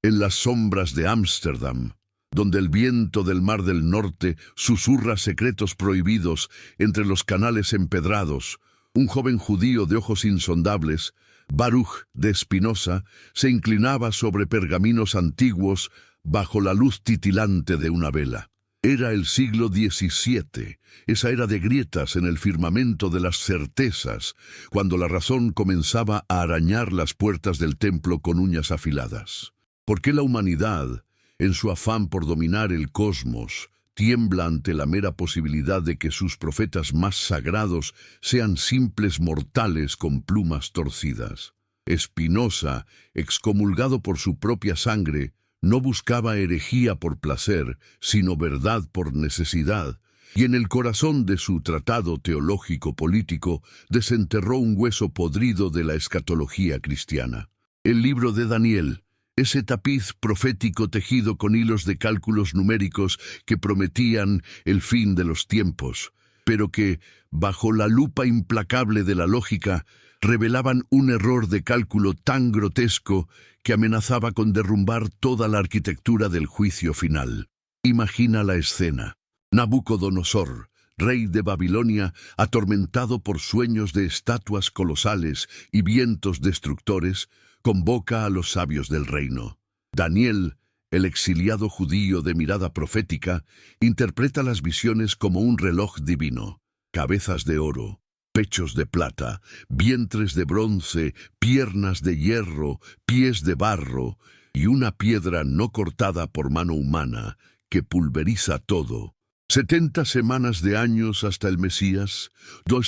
en las sombras de Ámsterdam, donde el viento del Mar del Norte susurra secretos prohibidos entre los canales empedrados, un joven judío de ojos insondables, Baruch de Spinoza, se inclinaba sobre pergaminos antiguos bajo la luz titilante de una vela. Era el siglo XVII, esa era de grietas en el firmamento de las certezas, cuando la razón comenzaba a arañar las puertas del templo con uñas afiladas. ¿Por qué la humanidad, en su afán por dominar el cosmos, tiembla ante la mera posibilidad de que sus profetas más sagrados sean simples mortales con plumas torcidas? Spinoza, excomulgado por su propia sangre, no buscaba herejía por placer, sino verdad por necesidad, y en el corazón de su tratado teológico-político desenterró un hueso podrido de la escatología cristiana. El libro de Daniel, ese tapiz profético tejido con hilos de cálculos numéricos que prometían el fin de los tiempos, pero que, bajo la lupa implacable de la lógica, revelaban un error de cálculo tan grotesco que amenazaba con derrumbar toda la arquitectura del juicio final. Imagina la escena. Nabucodonosor, rey de Babilonia, atormentado por sueños de estatuas colosales y vientos destructores, convoca a los sabios del reino. Daniel, el exiliado judío de mirada profética, interpreta las visiones como un reloj divino. Cabezas de oro, pechos de plata, vientres de bronce, piernas de hierro, pies de barro y una piedra no cortada por mano humana que pulveriza todo. 70 semanas de años hasta el Mesías,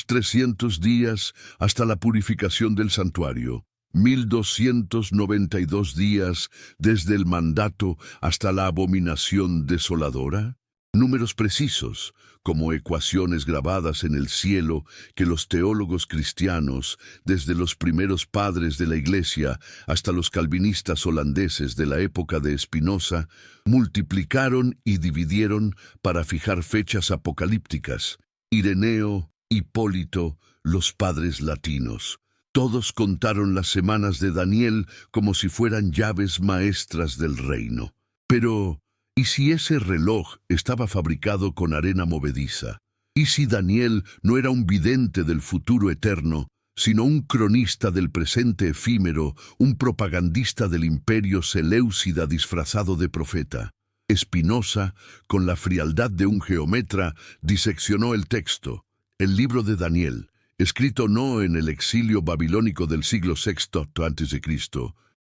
300 días hasta la purificación del santuario, 1292 días desde el mandato hasta la abominación desoladora. Números precisos, como ecuaciones grabadas en el cielo que los teólogos cristianos, desde los primeros padres de la Iglesia hasta los calvinistas holandeses de la época de Spinoza, multiplicaron y dividieron para fijar fechas apocalípticas. Ireneo, Hipólito, los padres latinos. Todos contaron las semanas de Daniel como si fueran llaves maestras del reino. Pero ¿y si ese reloj estaba fabricado con arena movediza? ¿Y si Daniel no era un vidente del futuro eterno, sino un cronista del presente efímero, un propagandista del imperio seleucida disfrazado de profeta? Spinoza, con la frialdad de un geómetra, diseccionó el texto, el libro de Daniel, escrito no en el exilio babilónico del siglo VI a.C.,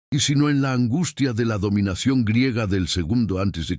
y sino en la angustia de la dominación griega del segundo a.C.,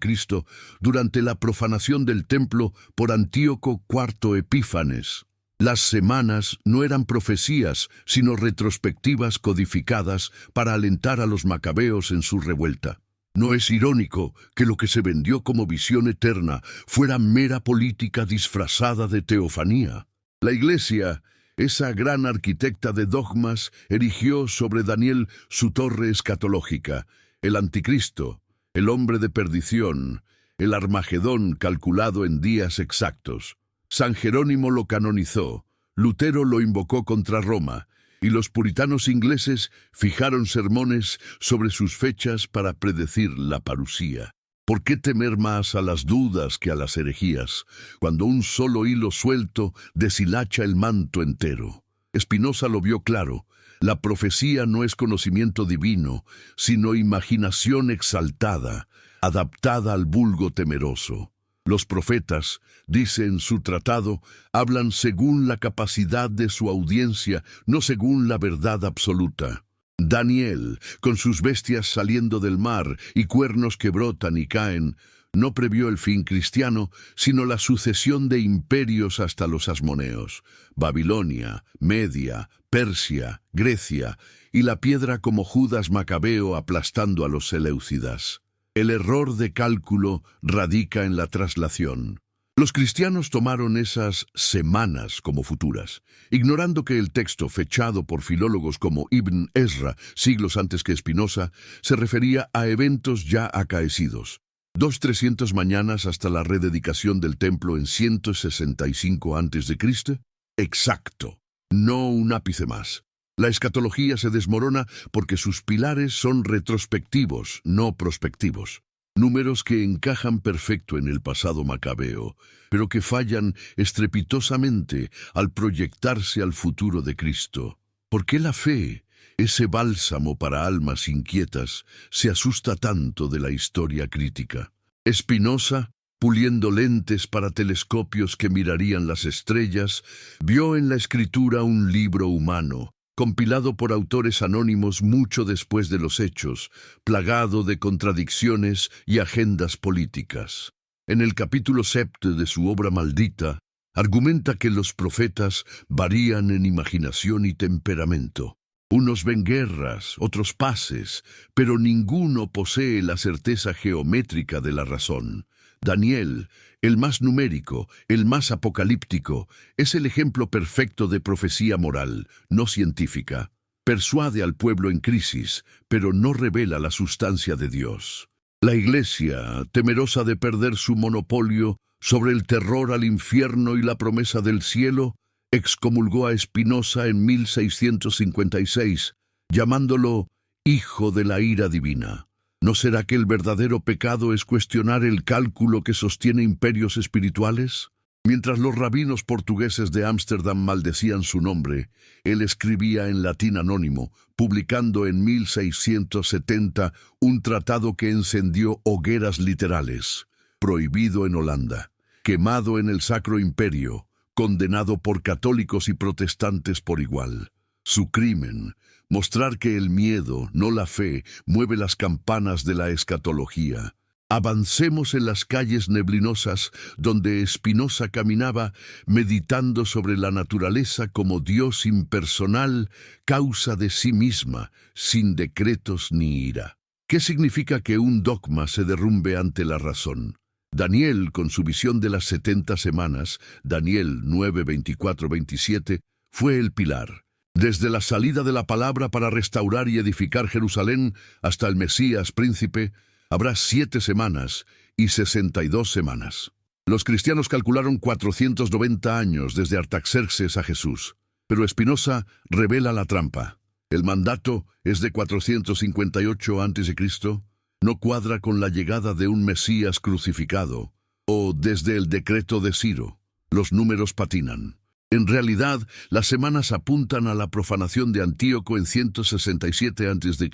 durante la profanación del templo por Antíoco IV Epífanes. Las semanas no eran profecías, sino retrospectivas codificadas para alentar a los macabeos en su revuelta. ¿No es irónico que lo que se vendió como visión eterna fuera mera política disfrazada de teofanía? La Iglesia, esa gran arquitecta de dogmas, erigió sobre Daniel su torre escatológica, el anticristo, el hombre de perdición, el Armagedón calculado en días exactos. San Jerónimo lo canonizó, Lutero lo invocó contra Roma, y los puritanos ingleses fijaron sermones sobre sus fechas para predecir la parusía. ¿Por qué temer más a las dudas que a las herejías, cuando un solo hilo suelto deshilacha el manto entero? Spinoza lo vio claro. La profecía no es conocimiento divino, sino imaginación exaltada, adaptada al vulgo temeroso. Los profetas, dice en su tratado, hablan según la capacidad de su audiencia, no según la verdad absoluta. Daniel, con sus bestias saliendo del mar y cuernos que brotan y caen, no previó el fin cristiano, sino la sucesión de imperios hasta los asmoneos, Babilonia, Media, Persia, Grecia, y la piedra como Judas Macabeo aplastando a los seleucidas. El error de cálculo radica en la traslación. Los cristianos tomaron esas semanas como futuras, ignorando que el texto fechado por filólogos como Ibn Ezra, siglos antes que Spinoza, se refería a eventos ya acaecidos. 300 mañanas hasta la rededicación del templo en 165 a.C. Exacto, no un ápice más. La escatología se desmorona porque sus pilares son retrospectivos, no prospectivos. Números que encajan perfecto en el pasado macabeo, pero que fallan estrepitosamente al proyectarse al futuro de Cristo. ¿Por qué la fe, ese bálsamo para almas inquietas, se asusta tanto de la historia crítica? Spinoza, puliendo lentes para telescopios que mirarían las estrellas, vio en la escritura un libro humano, compilado por autores anónimos mucho después de los hechos, plagado de contradicciones y agendas políticas. En el capítulo 7 de su obra Maldita, argumenta que los profetas varían en imaginación y temperamento. Unos ven guerras, otros paces, pero ninguno posee la certeza geométrica de la razón. Daniel, el más numérico, el más apocalíptico, es el ejemplo perfecto de profecía moral, no científica. Persuade al pueblo en crisis, pero no revela la sustancia de Dios. La Iglesia, temerosa de perder su monopolio sobre el terror al infierno y la promesa del cielo, excomulgó a Spinoza en 1656, llamándolo hijo de la ira divina. ¿No será que el verdadero pecado es cuestionar el cálculo que sostiene imperios espirituales? Mientras los rabinos portugueses de Ámsterdam maldecían su nombre, él escribía en latín anónimo, publicando en 1670 un tratado que encendió hogueras literales, prohibido en Holanda, quemado en el Sacro Imperio, condenado por católicos y protestantes por igual. Su crimen, mostrar que el miedo, no la fe, mueve las campanas de la escatología. Avancemos en las calles neblinosas donde Spinoza caminaba meditando sobre la naturaleza como Dios impersonal, causa de sí misma, sin decretos ni ira. ¿Qué significa que un dogma se derrumbe ante la razón? Daniel, con su visión de las 70 semanas, Daniel 9, 24, 27, fue el pilar. Desde la salida de la palabra para restaurar y edificar Jerusalén hasta el Mesías príncipe, habrá 7 semanas y 62 semanas. Los cristianos calcularon 490 años desde Artaxerxes a Jesús, pero Spinoza revela la trampa. El mandato es de 458 a.C., no cuadra con la llegada de un Mesías crucificado, o desde el decreto de Ciro. Los números patinan. En realidad, las semanas apuntan a la profanación de Antíoco en 167 a.C.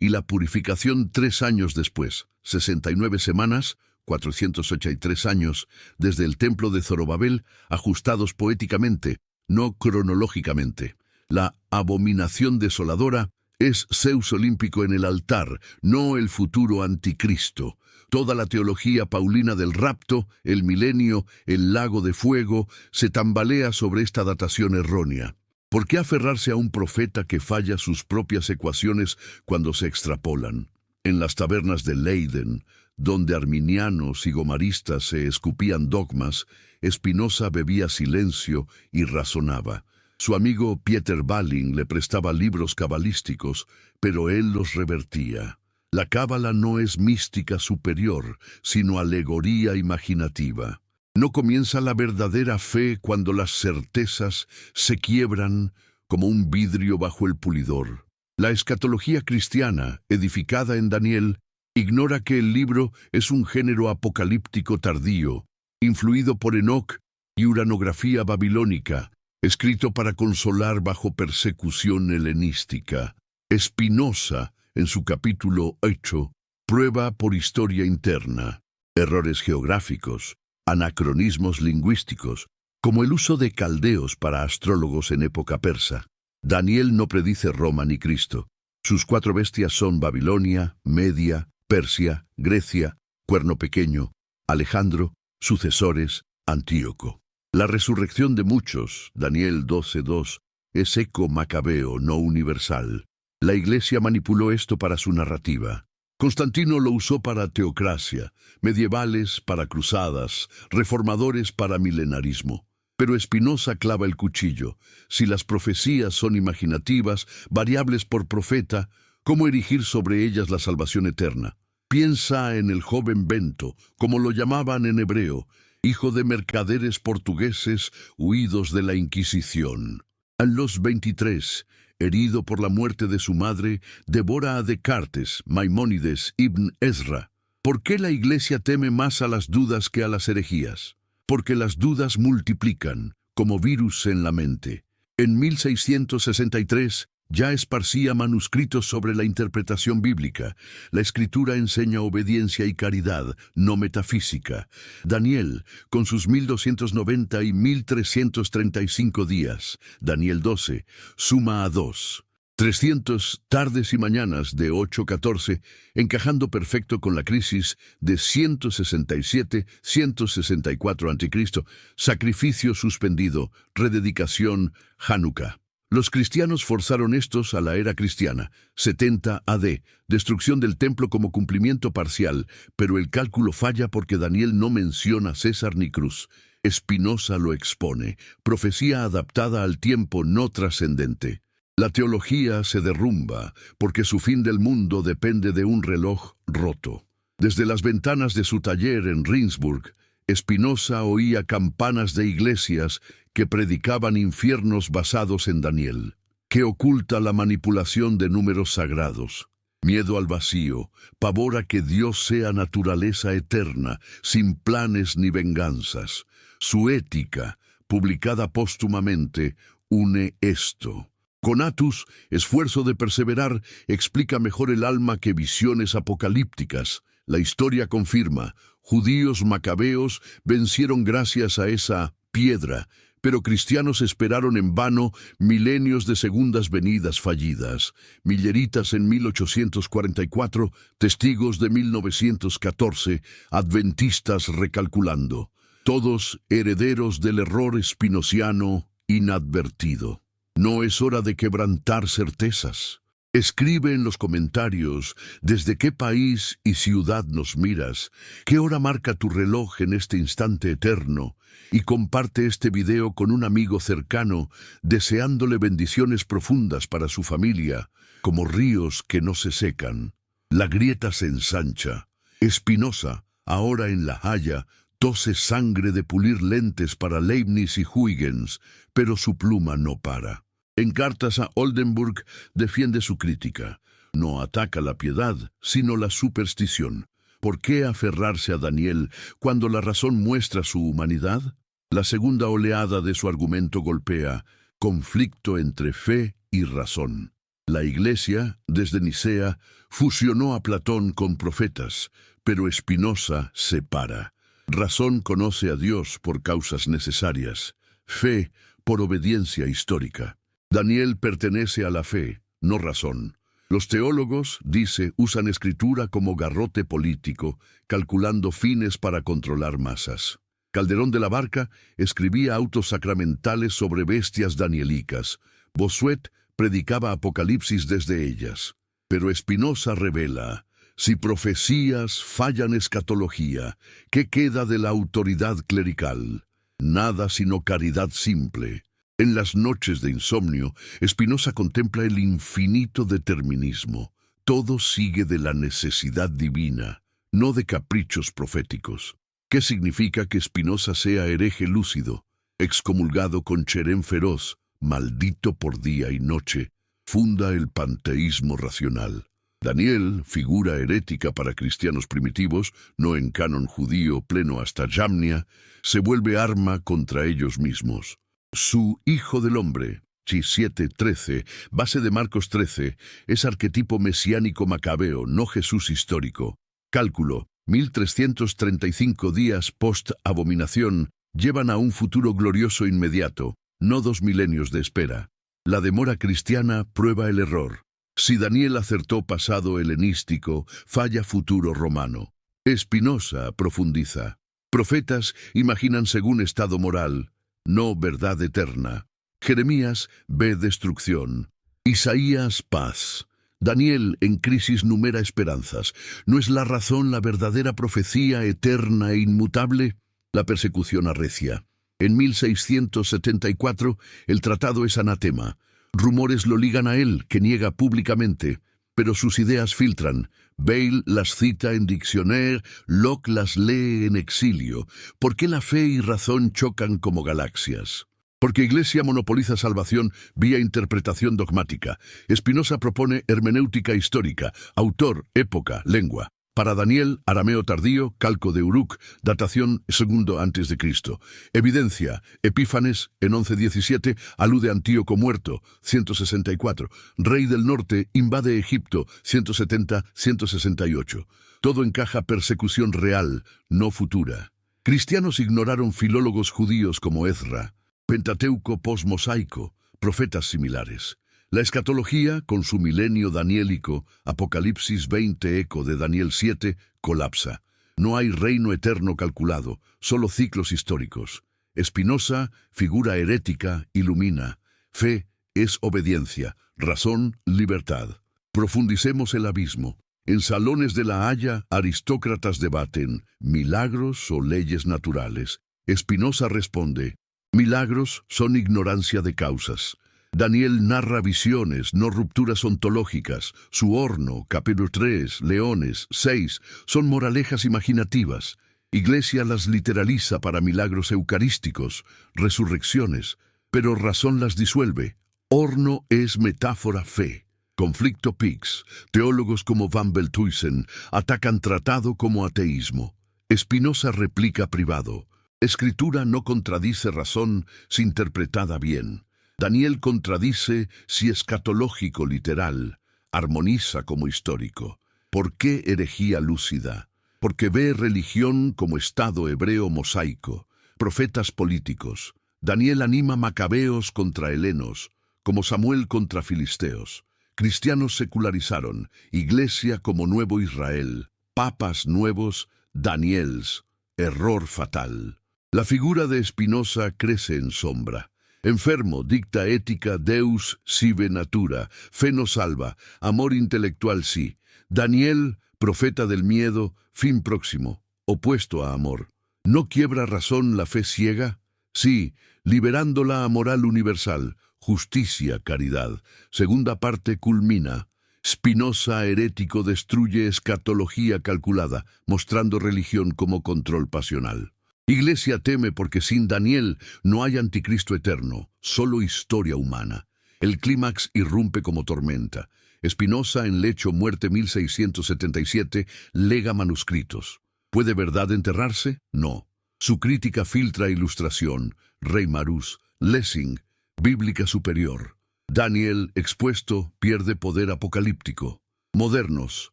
y la purificación 3 años después, 69 semanas, 483 años, desde el templo de Zorobabel, ajustados poéticamente, no cronológicamente. La abominación desoladora es Zeus olímpico en el altar, no el futuro anticristo. Toda la teología paulina del rapto, el milenio, el lago de fuego, se tambalea sobre esta datación errónea. ¿Por qué aferrarse a un profeta que falla sus propias ecuaciones cuando se extrapolan? En las tabernas de Leiden, donde arminianos y gomaristas se escupían dogmas, Spinoza bebía silencio y razonaba. Su amigo Pieter Balling le prestaba libros cabalísticos, pero él los revertía. La cábala no es mística superior, sino alegoría imaginativa. No comienza la verdadera fe cuando las certezas se quiebran como un vidrio bajo el pulidor. La escatología cristiana, edificada en Daniel, ignora que el libro es un género apocalíptico tardío, influido por Enoc y uranografía babilónica, escrito para consolar bajo persecución helenística. Spinoza, en su capítulo 8, prueba por historia interna, errores geográficos, anacronismos lingüísticos, como el uso de caldeos para astrólogos en época persa. Daniel no predice Roma ni Cristo. Sus 4 bestias son Babilonia, Media, Persia, Grecia, Cuerno Pequeño, Alejandro, sucesores, Antíoco. La resurrección de muchos, Daniel 12:2, es eco macabeo, no universal. La Iglesia manipuló esto para su narrativa. Constantino lo usó para teocracia, medievales para cruzadas, reformadores para milenarismo. Pero Spinoza clava el cuchillo. Si las profecías son imaginativas, variables por profeta, ¿cómo erigir sobre ellas la salvación eterna? Piensa en el joven Bento, como lo llamaban en hebreo, hijo de mercaderes portugueses huidos de la Inquisición. A los 23, herido por la muerte de su madre, devora a Descartes, Maimónides, Ibn Ezra. ¿Por qué la Iglesia teme más a las dudas que a las herejías? Porque las dudas multiplican, como virus en la mente. En 1663, ya esparcía manuscritos sobre la interpretación bíblica. La Escritura enseña obediencia y caridad, no metafísica. Daniel, con sus 1290 y 1335 días, Daniel 12, suma a 2. 300 tardes y mañanas de 8:14, encajando perfecto con la crisis de 167-164 a.C., sacrificio suspendido, rededicación, Hanukkah. Los cristianos forzaron estos a la era cristiana, 70 AD, destrucción del templo como cumplimiento parcial, pero el cálculo falla porque Daniel no menciona César ni cruz. Spinoza lo expone, profecía adaptada al tiempo no trascendente. La teología se derrumba porque su fin del mundo depende de un reloj roto. Desde las ventanas de su taller en Rindsburg, Spinoza oía campanas de iglesias que predicaban infiernos basados en Daniel, que oculta la manipulación de números sagrados. Miedo al vacío, pavor a que Dios sea naturaleza eterna, sin planes ni venganzas. Su ética, publicada póstumamente, une esto. Conatus, esfuerzo de perseverar, explica mejor el alma que visiones apocalípticas. La historia confirma, judíos macabeos vencieron gracias a esa piedra, pero cristianos esperaron en vano milenios de segundas venidas fallidas. Milleritas en 1844, testigos de 1914, adventistas recalculando. Todos herederos del error spinociano inadvertido. No es hora de quebrantar certezas. Escribe en los comentarios desde qué país y ciudad nos miras, qué hora marca tu reloj en este instante eterno, y comparte este video con un amigo cercano, deseándole bendiciones profundas para su familia, como ríos que no se secan. La grieta se ensancha. Spinoza, ahora en La Haya, tose sangre de pulir lentes para Leibniz y Huygens, pero su pluma no para. En cartas a Oldenburg defiende su crítica. No ataca la piedad, sino la superstición. ¿Por qué aferrarse a Daniel cuando la razón muestra su humanidad? La segunda oleada de su argumento golpea conflicto entre fe y razón. La Iglesia, desde Nicea, fusionó a Platón con profetas, pero Spinoza separa. Razón conoce a Dios por causas necesarias, fe por obediencia histórica. Daniel pertenece a la fe, no razón. Los teólogos, dice, usan escritura como garrote político, calculando fines para controlar masas. Calderón de la Barca escribía autos sacramentales sobre bestias danielicas. Bossuet predicaba Apocalipsis desde ellas. Pero Spinoza revela, si profecías fallan escatología, ¿qué queda de la autoridad clerical? Nada sino caridad simple. En las noches de insomnio, Spinoza contempla el infinito determinismo. Todo sigue de la necesidad divina, no de caprichos proféticos. ¿Qué significa que Spinoza sea hereje lúcido, excomulgado con Cherén feroz, maldito por día y noche? Funda el panteísmo racional. Daniel, figura herética para cristianos primitivos, no en canon judío pleno hasta Jamnia, se vuelve arma contra ellos mismos. Su Hijo del Hombre, Chi 7:13, base de Marcos 13, es arquetipo mesiánico macabeo, no Jesús histórico. Cálculo, 1335 días post-abominación llevan a un futuro glorioso inmediato, no 2 milenios de espera. La demora cristiana prueba el error. Si Daniel acertó pasado helenístico, falla futuro romano. Spinoza profundiza. Profetas imaginan según estado moral, no verdad eterna. Jeremías ve destrucción. Isaías paz. Daniel en crisis numera esperanzas. ¿No es la razón la verdadera profecía eterna e inmutable? La persecución arrecia. En 1674 el tratado es anatema. Rumores lo ligan a él, que niega públicamente, pero sus ideas filtran. Bayle las cita en Dictionnaire, Locke las lee en exilio. ¿Por qué la fe y razón chocan como galaxias? Porque Iglesia monopoliza salvación vía interpretación dogmática. Spinoza propone hermenéutica histórica, autor, época, lengua. Para Daniel, arameo tardío, calco de Uruk, datación segundo antes de Cristo. Evidencia, Epífanes, en 11:17, alude a Antíoco muerto, 164. Rey del norte, invade Egipto, 170-168. Todo encaja persecución real, no futura. Cristianos ignoraron filólogos judíos como Ezra, Pentateuco posmosaico, profetas similares. La escatología, con su milenio daniélico, Apocalipsis 20 eco de Daniel 7, colapsa. No hay reino eterno calculado, solo ciclos históricos. Spinoza, figura herética, ilumina. Fe es obediencia, razón, libertad. Profundicemos el abismo. En salones de La Haya, aristócratas debaten, ¿milagros o leyes naturales? Spinoza responde, milagros son ignorancia de causas. Daniel narra visiones, no rupturas ontológicas. Su horno, capítulo 3, leones, 6, son moralejas imaginativas. Iglesia las literaliza para milagros eucarísticos, resurrecciones, pero razón las disuelve. Horno es metáfora fe. Conflicto Pix. Teólogos como Van Beltuisen atacan tratado como ateísmo. Spinoza replica privado. Escritura no contradice razón si interpretada bien. Daniel contradice si escatológico literal. Armoniza como histórico. ¿Por qué herejía lúcida? Porque ve religión como estado hebreo mosaico. Profetas políticos. Daniel anima macabeos contra helenos, como Samuel contra filisteos. Cristianos secularizaron, Iglesia como nuevo Israel. Papas nuevos, Daniels. Error fatal. La figura de Spinoza crece en sombra. Enfermo, dicta ética, Deus sive natura, fe no salva, amor intelectual sí. Daniel, profeta del miedo, fin próximo, opuesto a amor. ¿No quiebra razón la fe ciega? Sí, liberándola a moral universal, justicia, caridad. Segunda parte culmina. Spinoza herético destruye escatología calculada, mostrando religión como control pasional. Iglesia teme porque sin Daniel no hay anticristo eterno, solo historia humana. El clímax irrumpe como tormenta. Spinoza en Lecho Muerte 1677 lega manuscritos. ¿Puede verdad enterrarse? No. Su crítica filtra ilustración. Rey Marús, Lessing, Bíblica Superior. Daniel, expuesto, pierde poder apocalíptico. Modernos.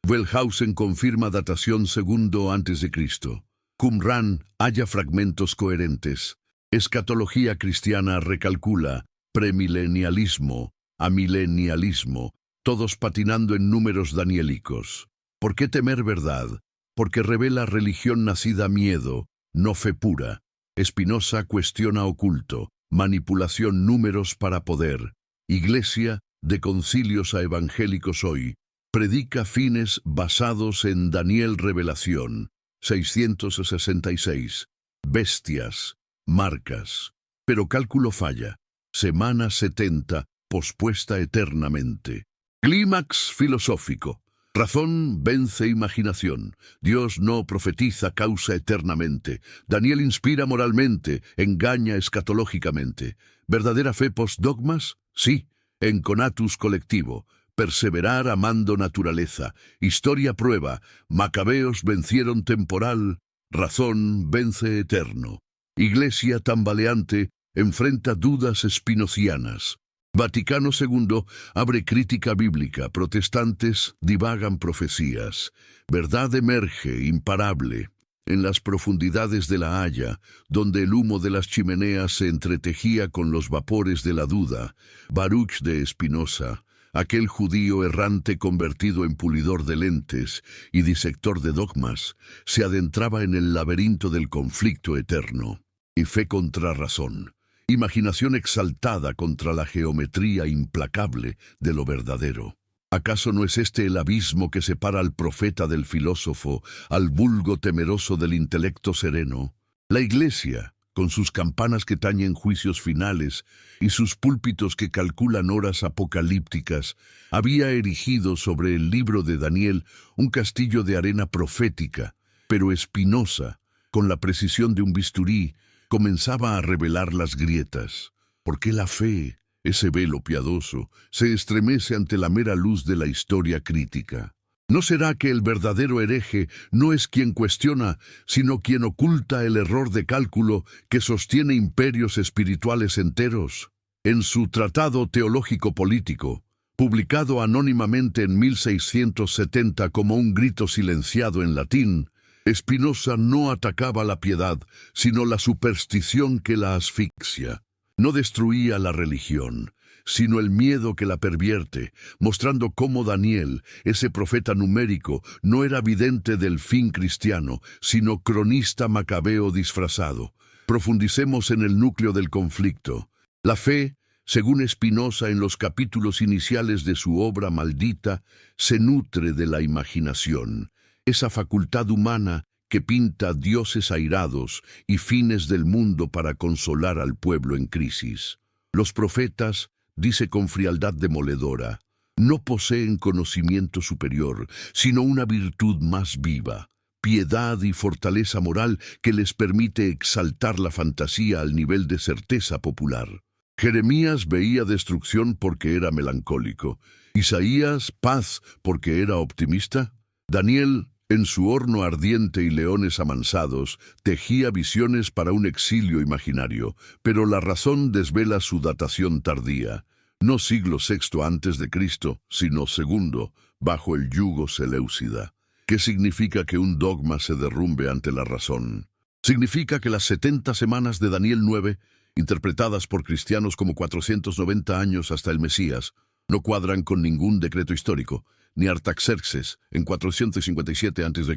Wellhausen confirma datación segundo antes de Cristo. Qumran halla fragmentos coherentes. Escatología cristiana recalcula premilenialismo, amilenialismo, todos patinando en números daniélicos. ¿Por qué temer verdad? Porque revela religión nacida miedo, no fe pura. Spinoza cuestiona oculto, manipulación números para poder. Iglesia, de concilios a evangélicos hoy, predica fines basados en Daniel revelación. 666. Bestias, marcas. Pero cálculo falla. Semana 70, pospuesta eternamente. Clímax filosófico. Razón vence imaginación. Dios no profetiza causa eternamente. Daniel inspira moralmente, engaña escatológicamente. ¿Verdadera fe post-dogmas? Sí, en conatus colectivo. Perseverar amando naturaleza. Historia prueba. Macabeos vencieron temporal. Razón vence eterno. Iglesia tambaleante enfrenta dudas espinocianas. Vaticano II abre crítica bíblica. Protestantes divagan profecías. Verdad emerge, imparable. En las profundidades de La Haya, donde el humo de las chimeneas se entretejía con los vapores de la duda, Baruch de Spinoza, aquel judío errante convertido en pulidor de lentes y disector de dogmas, se adentraba en el laberinto del conflicto eterno. Y fe contra razón, imaginación exaltada contra la geometría implacable de lo verdadero. ¿Acaso no es este el abismo que separa al profeta del filósofo, al vulgo temeroso del intelecto sereno? La Iglesia, con sus campanas que tañen juicios finales y sus púlpitos que calculan horas apocalípticas, había erigido sobre el libro de Daniel un castillo de arena profética, pero Spinoza, con la precisión de un bisturí, comenzaba a revelar las grietas. ¿Por qué la fe, ese velo piadoso, se estremece ante la mera luz de la historia crítica? ¿No será que el verdadero hereje no es quien cuestiona, sino quien oculta el error de cálculo que sostiene imperios espirituales enteros? En su Tratado Teológico Político, publicado anónimamente en 1670 como un grito silenciado en latín, Spinoza no atacaba la piedad, sino la superstición que la asfixia. No destruía la religión, sino el miedo que la pervierte, mostrando cómo Daniel, ese profeta numérico, no era vidente del fin cristiano, sino cronista macabeo disfrazado. Profundicemos en el núcleo del conflicto. La fe, según Spinoza en los capítulos iniciales de su obra Maldita, se nutre de la imaginación, esa facultad humana que pinta dioses airados y fines del mundo para consolar al pueblo en crisis. Los profetas, dice con frialdad demoledora, no poseen conocimiento superior, sino una virtud más viva, piedad y fortaleza moral que les permite exaltar la fantasía al nivel de certeza popular. Jeremías veía destrucción porque era melancólico. Isaías, paz porque era optimista. Daniel, en su horno ardiente y leones amansados, tejía visiones para un exilio imaginario, pero la razón desvela su datación tardía. No siglo VI antes de Cristo, sino segundo, bajo el yugo seleucida. ¿Qué significa que un dogma se derrumbe ante la razón? Significa que las 70 semanas de Daniel 9, interpretadas por cristianos como 490 años hasta el Mesías, no cuadran con ningún decreto histórico, ni Artaxerxes en 457 a.C.,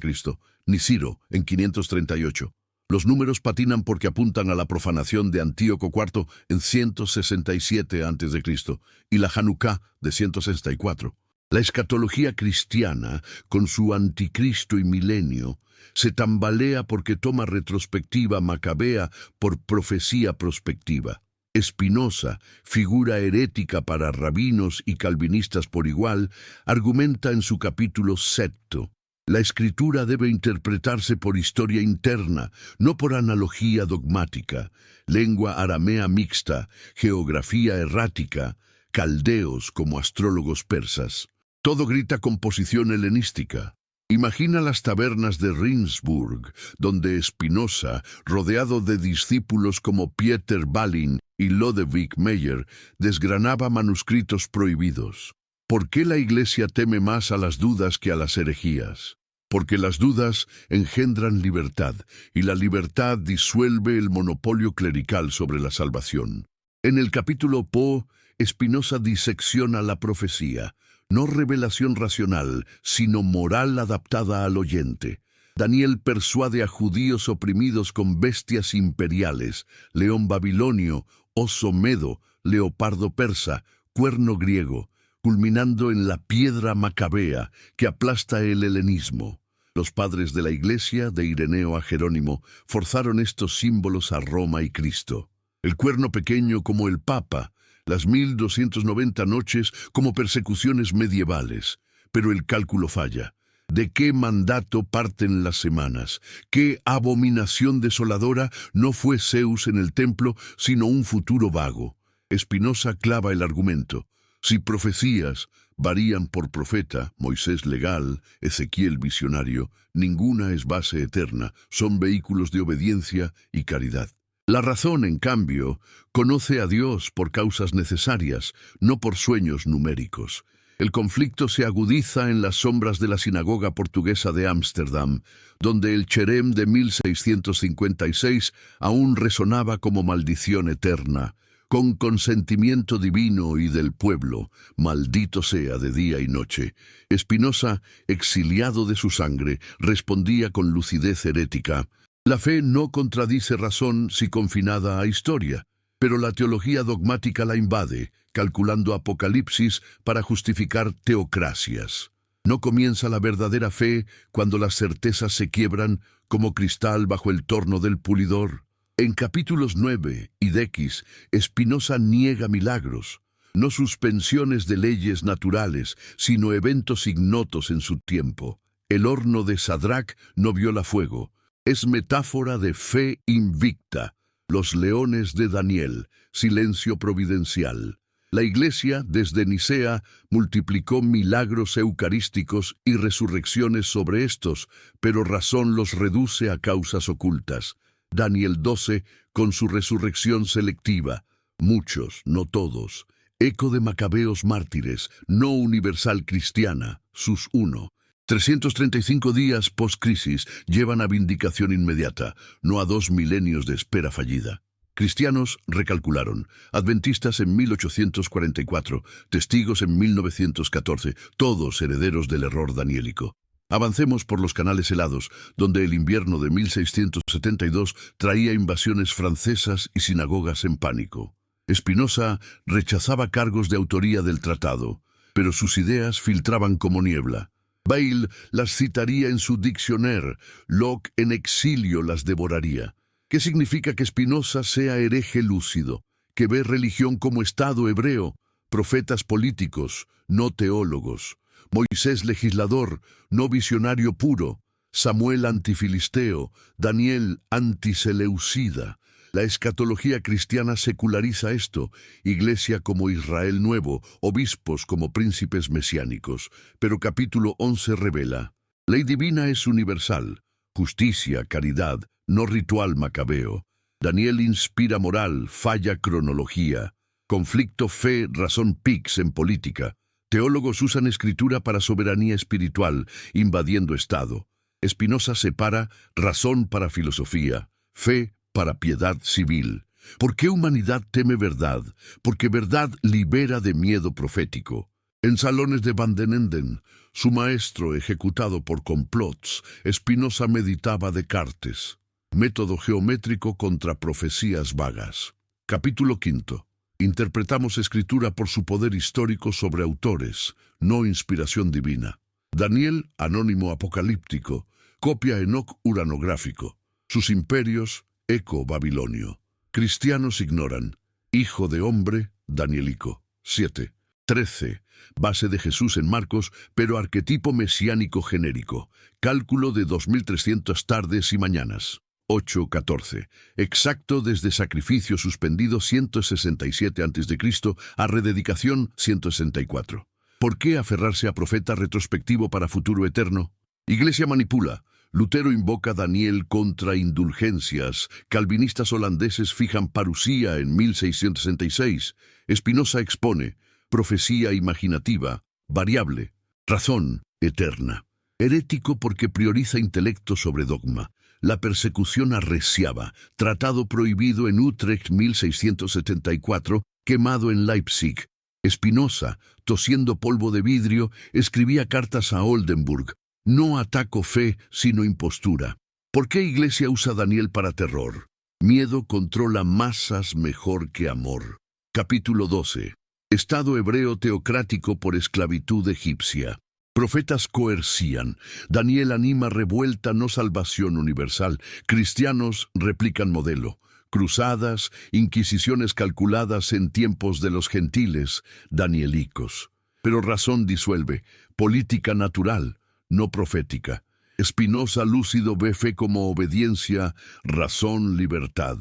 ni Ciro en 538. Los números patinan porque apuntan a la profanación de Antíoco IV en 167 a.C. y la Hanukkah de 164. La escatología cristiana, con su anticristo y milenio, se tambalea porque toma retrospectiva macabea por profecía prospectiva. Spinoza, figura herética para rabinos y calvinistas por igual, argumenta en su capítulo 7. La escritura debe interpretarse por historia interna, no por analogía dogmática, lengua aramea mixta, geografía errática, caldeos como astrólogos persas. Todo grita composición helenística. Imagina las tabernas de Rindsburg, donde Spinoza, rodeado de discípulos como Pieter Balin y Lodewijk Meyer, desgranaba manuscritos prohibidos. ¿Por qué la Iglesia teme más a las dudas que a las herejías? Porque las dudas engendran libertad, y la libertad disuelve el monopolio clerical sobre la salvación. En el capítulo Po, Spinoza disecciona la profecía, no revelación racional, sino moral adaptada al oyente. Daniel persuade a judíos oprimidos con bestias imperiales, león babilonio, oso medo, leopardo persa, cuerno griego, culminando en la piedra macabea que aplasta el helenismo. Los padres de la Iglesia, de Ireneo a Jerónimo, forzaron estos símbolos a Roma y Cristo. El cuerno pequeño como el Papa, las 1290 noches como persecuciones medievales, pero el cálculo falla. ¿De qué mandato parten las semanas? ¿Qué abominación desoladora no fue Zeus en el templo, sino un futuro vago? Spinoza clava el argumento. Si profecías varían por profeta, Moisés legal, Ezequiel visionario, ninguna es base eterna, son vehículos de obediencia y caridad. La razón, en cambio, conoce a Dios por causas necesarias, no por sueños numéricos. El conflicto se agudiza en las sombras de la sinagoga portuguesa de Ámsterdam, donde el cherem de 1656 aún resonaba como maldición eterna. Con consentimiento divino y del pueblo, maldito sea de día y noche. Spinoza, exiliado de su sangre, respondía con lucidez herética. La fe no contradice razón si confinada a historia, pero la teología dogmática la invade, calculando Apocalipsis para justificar teocracias. No comienza la verdadera fe cuando las certezas se quiebran como cristal bajo el torno del pulidor. En capítulos 9 y X, Spinoza niega milagros, no suspensiones de leyes naturales, sino eventos ignotos en su tiempo. El horno de Sadrach no viola fuego. Es metáfora de fe invicta. Los leones de Daniel, silencio providencial. La Iglesia, desde Nicea, multiplicó milagros eucarísticos y resurrecciones sobre estos, pero razón los reduce a causas ocultas. Daniel 12, con su resurrección selectiva. Muchos, no todos. Eco de Macabeos mártires, no universal cristiana, sus 1. 335 días post-crisis llevan a vindicación inmediata, no a 2 milenios de espera fallida. Cristianos recalcularon, adventistas en 1844, testigos en 1914, todos herederos del error daniélico. Avancemos por los canales helados, donde el invierno de 1672 traía invasiones francesas y sinagogas en pánico. Spinoza rechazaba cargos de autoría del tratado, pero sus ideas filtraban como niebla. Bayle las citaría en su Dictionnaire, Locke en exilio las devoraría. ¿Qué significa que Spinoza sea hereje lúcido, que ve religión como Estado hebreo, profetas políticos, no teólogos, Moisés legislador, no visionario puro, Samuel antifilisteo, Daniel antiseleucida? La escatología cristiana seculariza esto, Iglesia como Israel nuevo, obispos como príncipes mesiánicos. Pero capítulo 11 revela, ley divina es universal, justicia, caridad, no ritual macabeo. Daniel inspira moral, falla cronología. Conflicto fe, razón pix en política. Teólogos usan escritura para soberanía espiritual, invadiendo Estado. Spinoza separa razón para filosofía, fe para piedad civil. ¿Por qué humanidad teme verdad? Porque verdad libera de miedo profético. En salones de Van den Enden, su maestro ejecutado por complots, Spinoza meditaba Descartes. Método geométrico contra profecías vagas. Capítulo 5. Interpretamos escritura por su poder histórico sobre autores, no inspiración divina. Daniel, anónimo apocalíptico, copia Enoc uranográfico. Sus imperios, eco babilonio. Cristianos ignoran. Hijo de hombre, danielico. 7. 13. Base de Jesús en Marcos, pero arquetipo mesiánico genérico. Cálculo de 2300 tardes y mañanas. 8:14. Exacto desde sacrificio suspendido 167 a.C. a rededicación 164. ¿Por qué aferrarse a profeta retrospectivo para futuro eterno? Iglesia manipula. Lutero invoca Daniel contra indulgencias. Calvinistas holandeses fijan parusía en 1666. Spinoza expone profecía imaginativa, variable, razón eterna. Herético porque prioriza intelecto sobre dogma. La persecución arreciaba, tratado prohibido en Utrecht 1674, quemado en Leipzig. Spinoza, tosiendo polvo de vidrio, escribía cartas a Oldenburg. No ataco fe, sino impostura. ¿Por qué Iglesia usa Daniel para terror? Miedo controla masas mejor que amor. Capítulo 12. Estado hebreo teocrático por esclavitud egipcia. Profetas coercían. Daniel anima revuelta, no salvación universal. Cristianos replican modelo. Cruzadas, inquisiciones calculadas en tiempos de los gentiles, danielicos. Pero razón disuelve, política natural, no profética. Spinoza lúcido ve fe como obediencia, razón, libertad.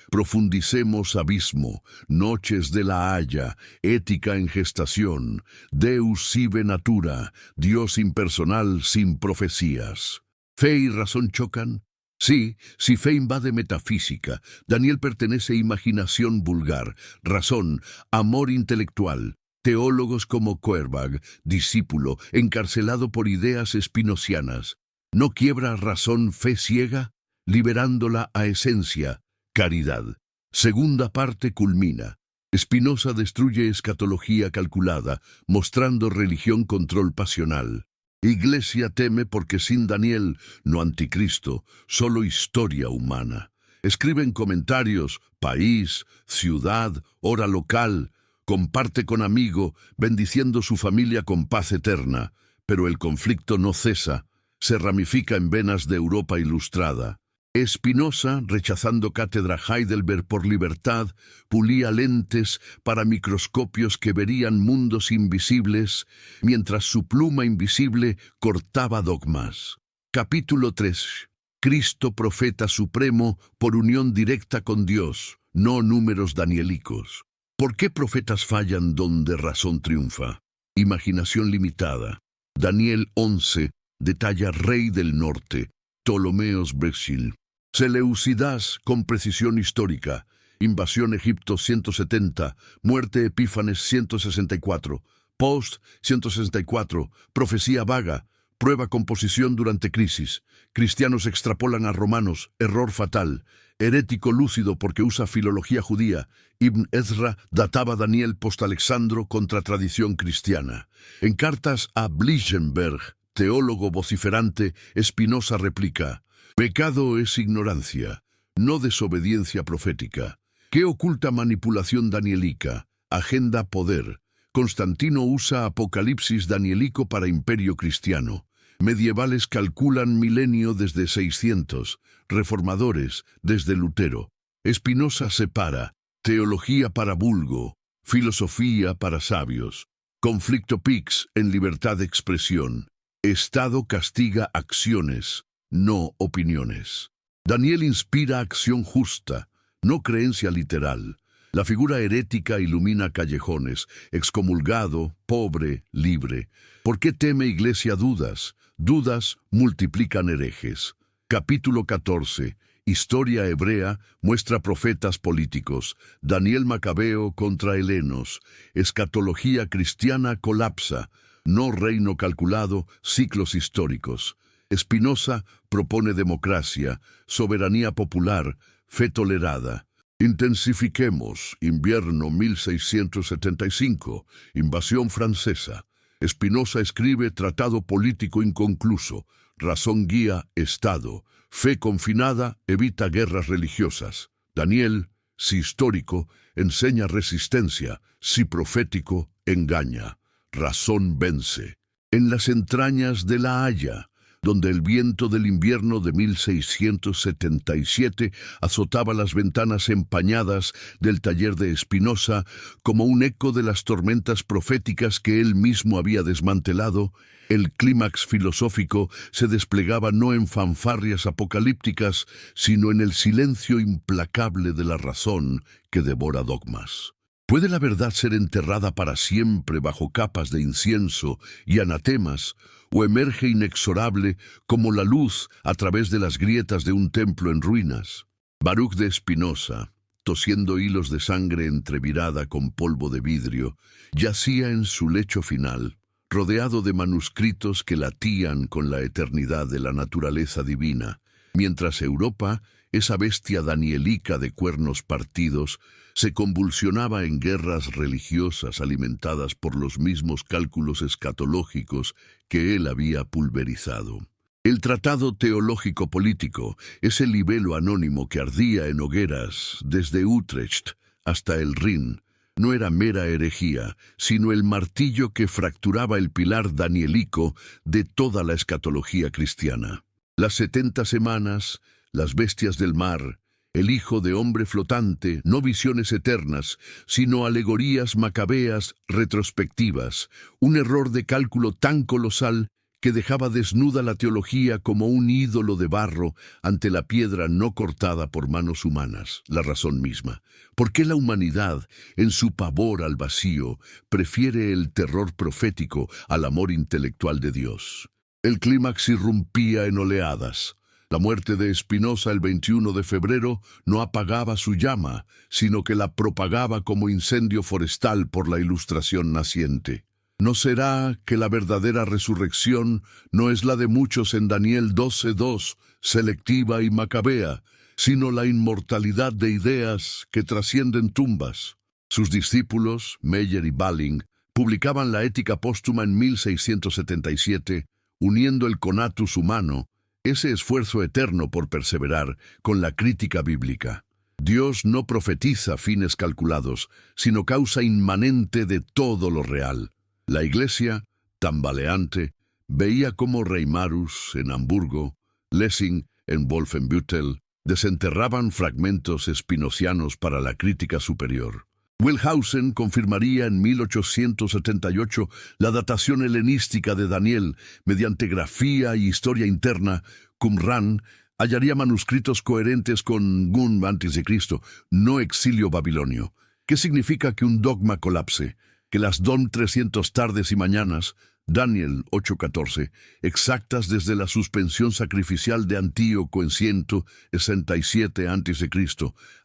Profundicemos abismo, noches de la Haya, ética en gestación, Deus sive natura, Dios impersonal sin profecías. ¿Fe y razón chocan? Sí, si fe invade metafísica, Daniel pertenece a imaginación vulgar, razón, amor intelectual. Teólogos como Koerbag, discípulo, encarcelado por ideas espinocianas. ¿No quiebra razón fe ciega? Liberándola a esencia, caridad. Segunda parte culmina. Spinoza destruye escatología calculada, mostrando religión control pasional. Iglesia teme porque sin Daniel, no anticristo, solo historia humana. Escriben comentarios, país, ciudad, hora local. Comparte con amigo, bendiciendo su familia con paz eterna. Pero el conflicto no cesa. Se ramifica en venas de Europa ilustrada. Spinoza, rechazando cátedra Heidelberg por libertad, pulía lentes para microscopios que verían mundos invisibles, mientras su pluma invisible cortaba dogmas. Capítulo 3. Cristo profeta supremo por unión directa con Dios, no números danielicos. ¿Por qué profetas fallan donde razón triunfa? Imaginación limitada. Daniel 11 detalla Rey del Norte, Ptolomeos Brexil. Seleucidas con precisión histórica. Invasión Egipto 170, muerte Epífanes 164, post 164, profecía vaga, prueba composición durante crisis. Cristianos extrapolan a romanos, error fatal. Herético lúcido porque usa filología judía. Ibn Ezra databa Daniel post-Alexandro contra tradición cristiana. En cartas a Blichenberg, teólogo vociferante, Spinoza replica: pecado es ignorancia, no desobediencia profética. ¿Qué oculta manipulación danielica? Agenda poder. Constantino usa Apocalipsis danielico para imperio cristiano. Medievales calculan milenio desde 600, reformadores desde Lutero. Spinoza separa teología para vulgo, filosofía para sabios. Conflicto Pix en libertad de expresión. Estado castiga acciones, no opiniones. Daniel inspira acción justa, no creencia literal. La figura herética ilumina callejones, excomulgado, pobre, libre. ¿Por qué teme Iglesia dudas? Dudas multiplican herejes. Capítulo 14. Historia hebrea muestra profetas políticos. Daniel Macabeo contra helenos. Escatología cristiana colapsa. No reino calculado, ciclos históricos. Spinoza propone democracia, soberanía popular, fe tolerada. Intensifiquemos, invierno 1675, invasión francesa. Spinoza escribe tratado político inconcluso, razón guía, Estado. Fe confinada evita guerras religiosas. Daniel, si histórico, enseña resistencia, si profético, engaña. Razón vence. En las entrañas de La Haya, donde el viento del invierno de 1677 azotaba las ventanas empañadas del taller de Spinoza como un eco de las tormentas proféticas que él mismo había desmantelado, el clímax filosófico se desplegaba no en fanfarrias apocalípticas, sino en el silencio implacable de la razón que devora dogmas. ¿Puede la verdad ser enterrada para siempre bajo capas de incienso y anatemas, o emerge inexorable como la luz a través de las grietas de un templo en ruinas? Baruch de Spinoza, tosiendo hilos de sangre entrevirada con polvo de vidrio, yacía en su lecho final, rodeado de manuscritos que latían con la eternidad de la naturaleza divina, mientras Europa, esa bestia danielica de cuernos partidos, se convulsionaba en guerras religiosas alimentadas por los mismos cálculos escatológicos que él había pulverizado. El tratado teológico-político, ese libelo anónimo que ardía en hogueras desde Utrecht hasta el Rin, no era mera herejía, sino el martillo que fracturaba el pilar danielico de toda la escatología cristiana. Las 70 semanas, las bestias del mar, el hijo de hombre flotante, no visiones eternas, sino alegorías macabeas retrospectivas, un error de cálculo tan colosal que dejaba desnuda la teología como un ídolo de barro ante la piedra no cortada por manos humanas, la razón misma. ¿Por qué la humanidad, en su pavor al vacío, prefiere el terror profético al amor intelectual de Dios? El clímax irrumpía en oleadas. La muerte de Spinoza el 21 de febrero no apagaba su llama, sino que la propagaba como incendio forestal por la ilustración naciente. ¿No será que la verdadera resurrección no es la de muchos en Daniel 12:2, selectiva y macabea, sino la inmortalidad de ideas que trascienden tumbas? Sus discípulos, Meyer y Balling, publicaban la Ética Póstuma en 1677, uniendo el conatus humano, ese esfuerzo eterno por perseverar, con la crítica bíblica. Dios no profetiza fines calculados, sino causa inmanente de todo lo real. La Iglesia, tambaleante, veía cómo Reimarus en Hamburgo, Lessing en Wolfenbüttel, desenterraban fragmentos espinocianos para la crítica superior. Wellhausen confirmaría en 1878 la datación helenística de Daniel mediante grafía y historia interna. Qumran Hallaría manuscritos coherentes con Gun antes de Cristo, no exilio babilonio. ¿Qué significa que un dogma colapse? Que las 300 tardes y mañanas, Daniel 8:14, exactas desde la suspensión sacrificial de Antíoco en 167 a.C.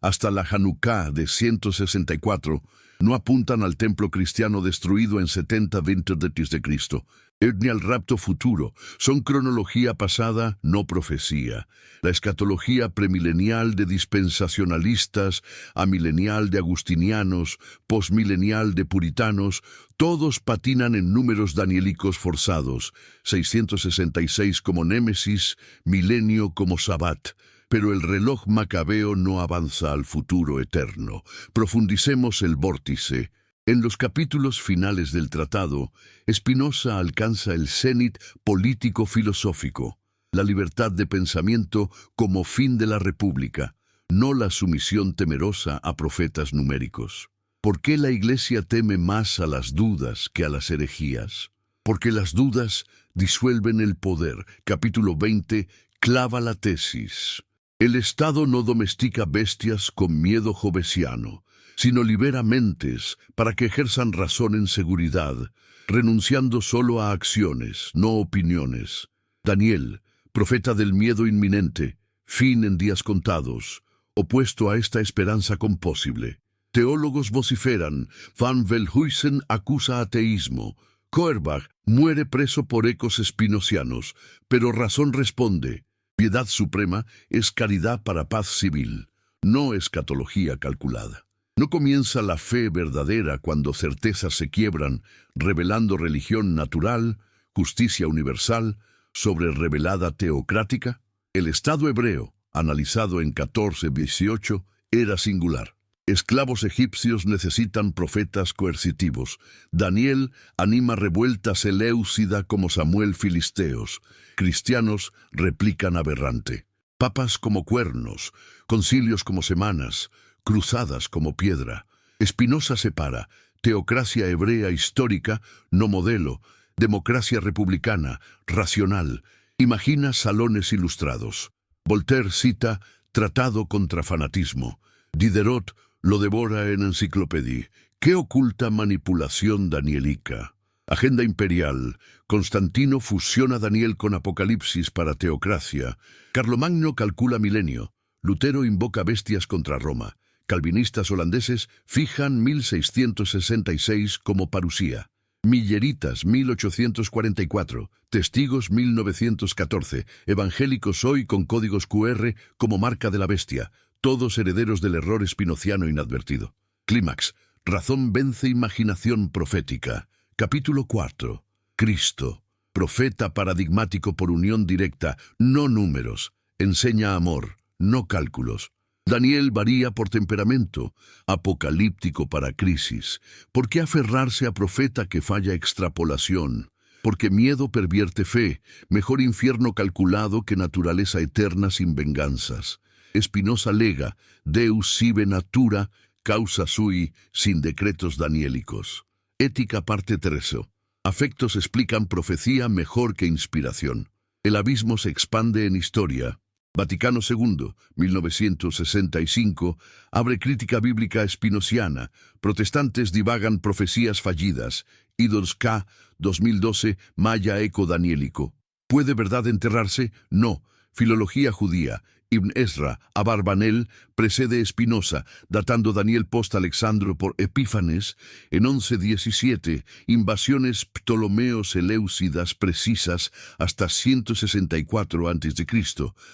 hasta la Hanukkah de 164, no apuntan al templo cristiano destruido en 70-20 a.C., ni al rapto futuro, son cronología pasada, no profecía. La escatología premilenial de dispensacionalistas, amilenial de agustinianos, posmilenial de puritanos, todos patinan en números daniélicos forzados, 666 como Némesis, milenio como Sabbat. Pero el reloj macabeo no avanza al futuro eterno. Profundicemos el vórtice. En los capítulos finales del tratado, Spinoza alcanza el cenit político-filosófico, la libertad de pensamiento como fin de la república, no la sumisión temerosa a profetas numéricos. ¿Por qué la Iglesia teme más a las dudas que a las herejías? Porque las dudas disuelven el poder. Capítulo 20 clava la tesis. El Estado no domestica bestias con miedo jovesiano, sino libera mentes para que ejerzan razón en seguridad, renunciando solo a acciones, no opiniones. Daniel, profeta del miedo inminente, fin en días contados, opuesto a esta esperanza composible. Teólogos vociferan, Van Velhuysen acusa ateísmo, Feuerbach muere preso por ecos espinocianos, pero razón responde, piedad suprema es caridad para paz civil, no escatología calculada. ¿No comienza la fe verdadera cuando certezas se quiebran, revelando religión natural, justicia universal, sobre revelada teocrática? El Estado hebreo, analizado en 14:18, era singular. Esclavos egipcios necesitan profetas coercitivos. Daniel anima revueltas seleucida como Samuel filisteos. Cristianos replican aberrante. Papas como cuernos, concilios como semanas, cruzadas como piedra. Spinoza separa teocracia hebrea histórica, no modelo, democracia republicana, racional. Imagina salones ilustrados. Voltaire cita Tratado contra fanatismo. Diderot lo devora en enciclopedia. ¿Qué oculta manipulación danielica? Agenda imperial. Constantino fusiona Daniel con Apocalipsis para teocracia. Carlomagno calcula milenio. Lutero invoca bestias contra Roma. Calvinistas holandeses fijan 1666 como parusía. Milleritas 1844, Testigos 1914, Evangélicos hoy con códigos QR como marca de la bestia, todos herederos del error espinociano inadvertido. Clímax, razón vence imaginación profética. Capítulo 4. Cristo, profeta paradigmático por unión directa, no números, enseña amor, no cálculos. Daniel varía por temperamento, apocalíptico para crisis. ¿Por qué aferrarse a profeta que falla extrapolación? Porque miedo pervierte fe, mejor infierno calculado que naturaleza eterna sin venganzas. Spinoza lega, Deus sive natura, causa sui, sin decretos daniélicos. Ética parte 13. Afectos explican profecía mejor que inspiración. El abismo se expande en historia. Vaticano II, 1965, abre crítica bíblica espinociana. Protestantes divagan profecías fallidas. Idols K, 2012, Maya eco daniélico. ¿Puede verdad enterrarse? No. Filología judía. Ibn Ezra, Abarbanel, precede Spinoza, datando Daniel post-Alexandro por Epífanes, en 11:17, invasiones ptolomeo-seleucidas precisas hasta 164 a.C.,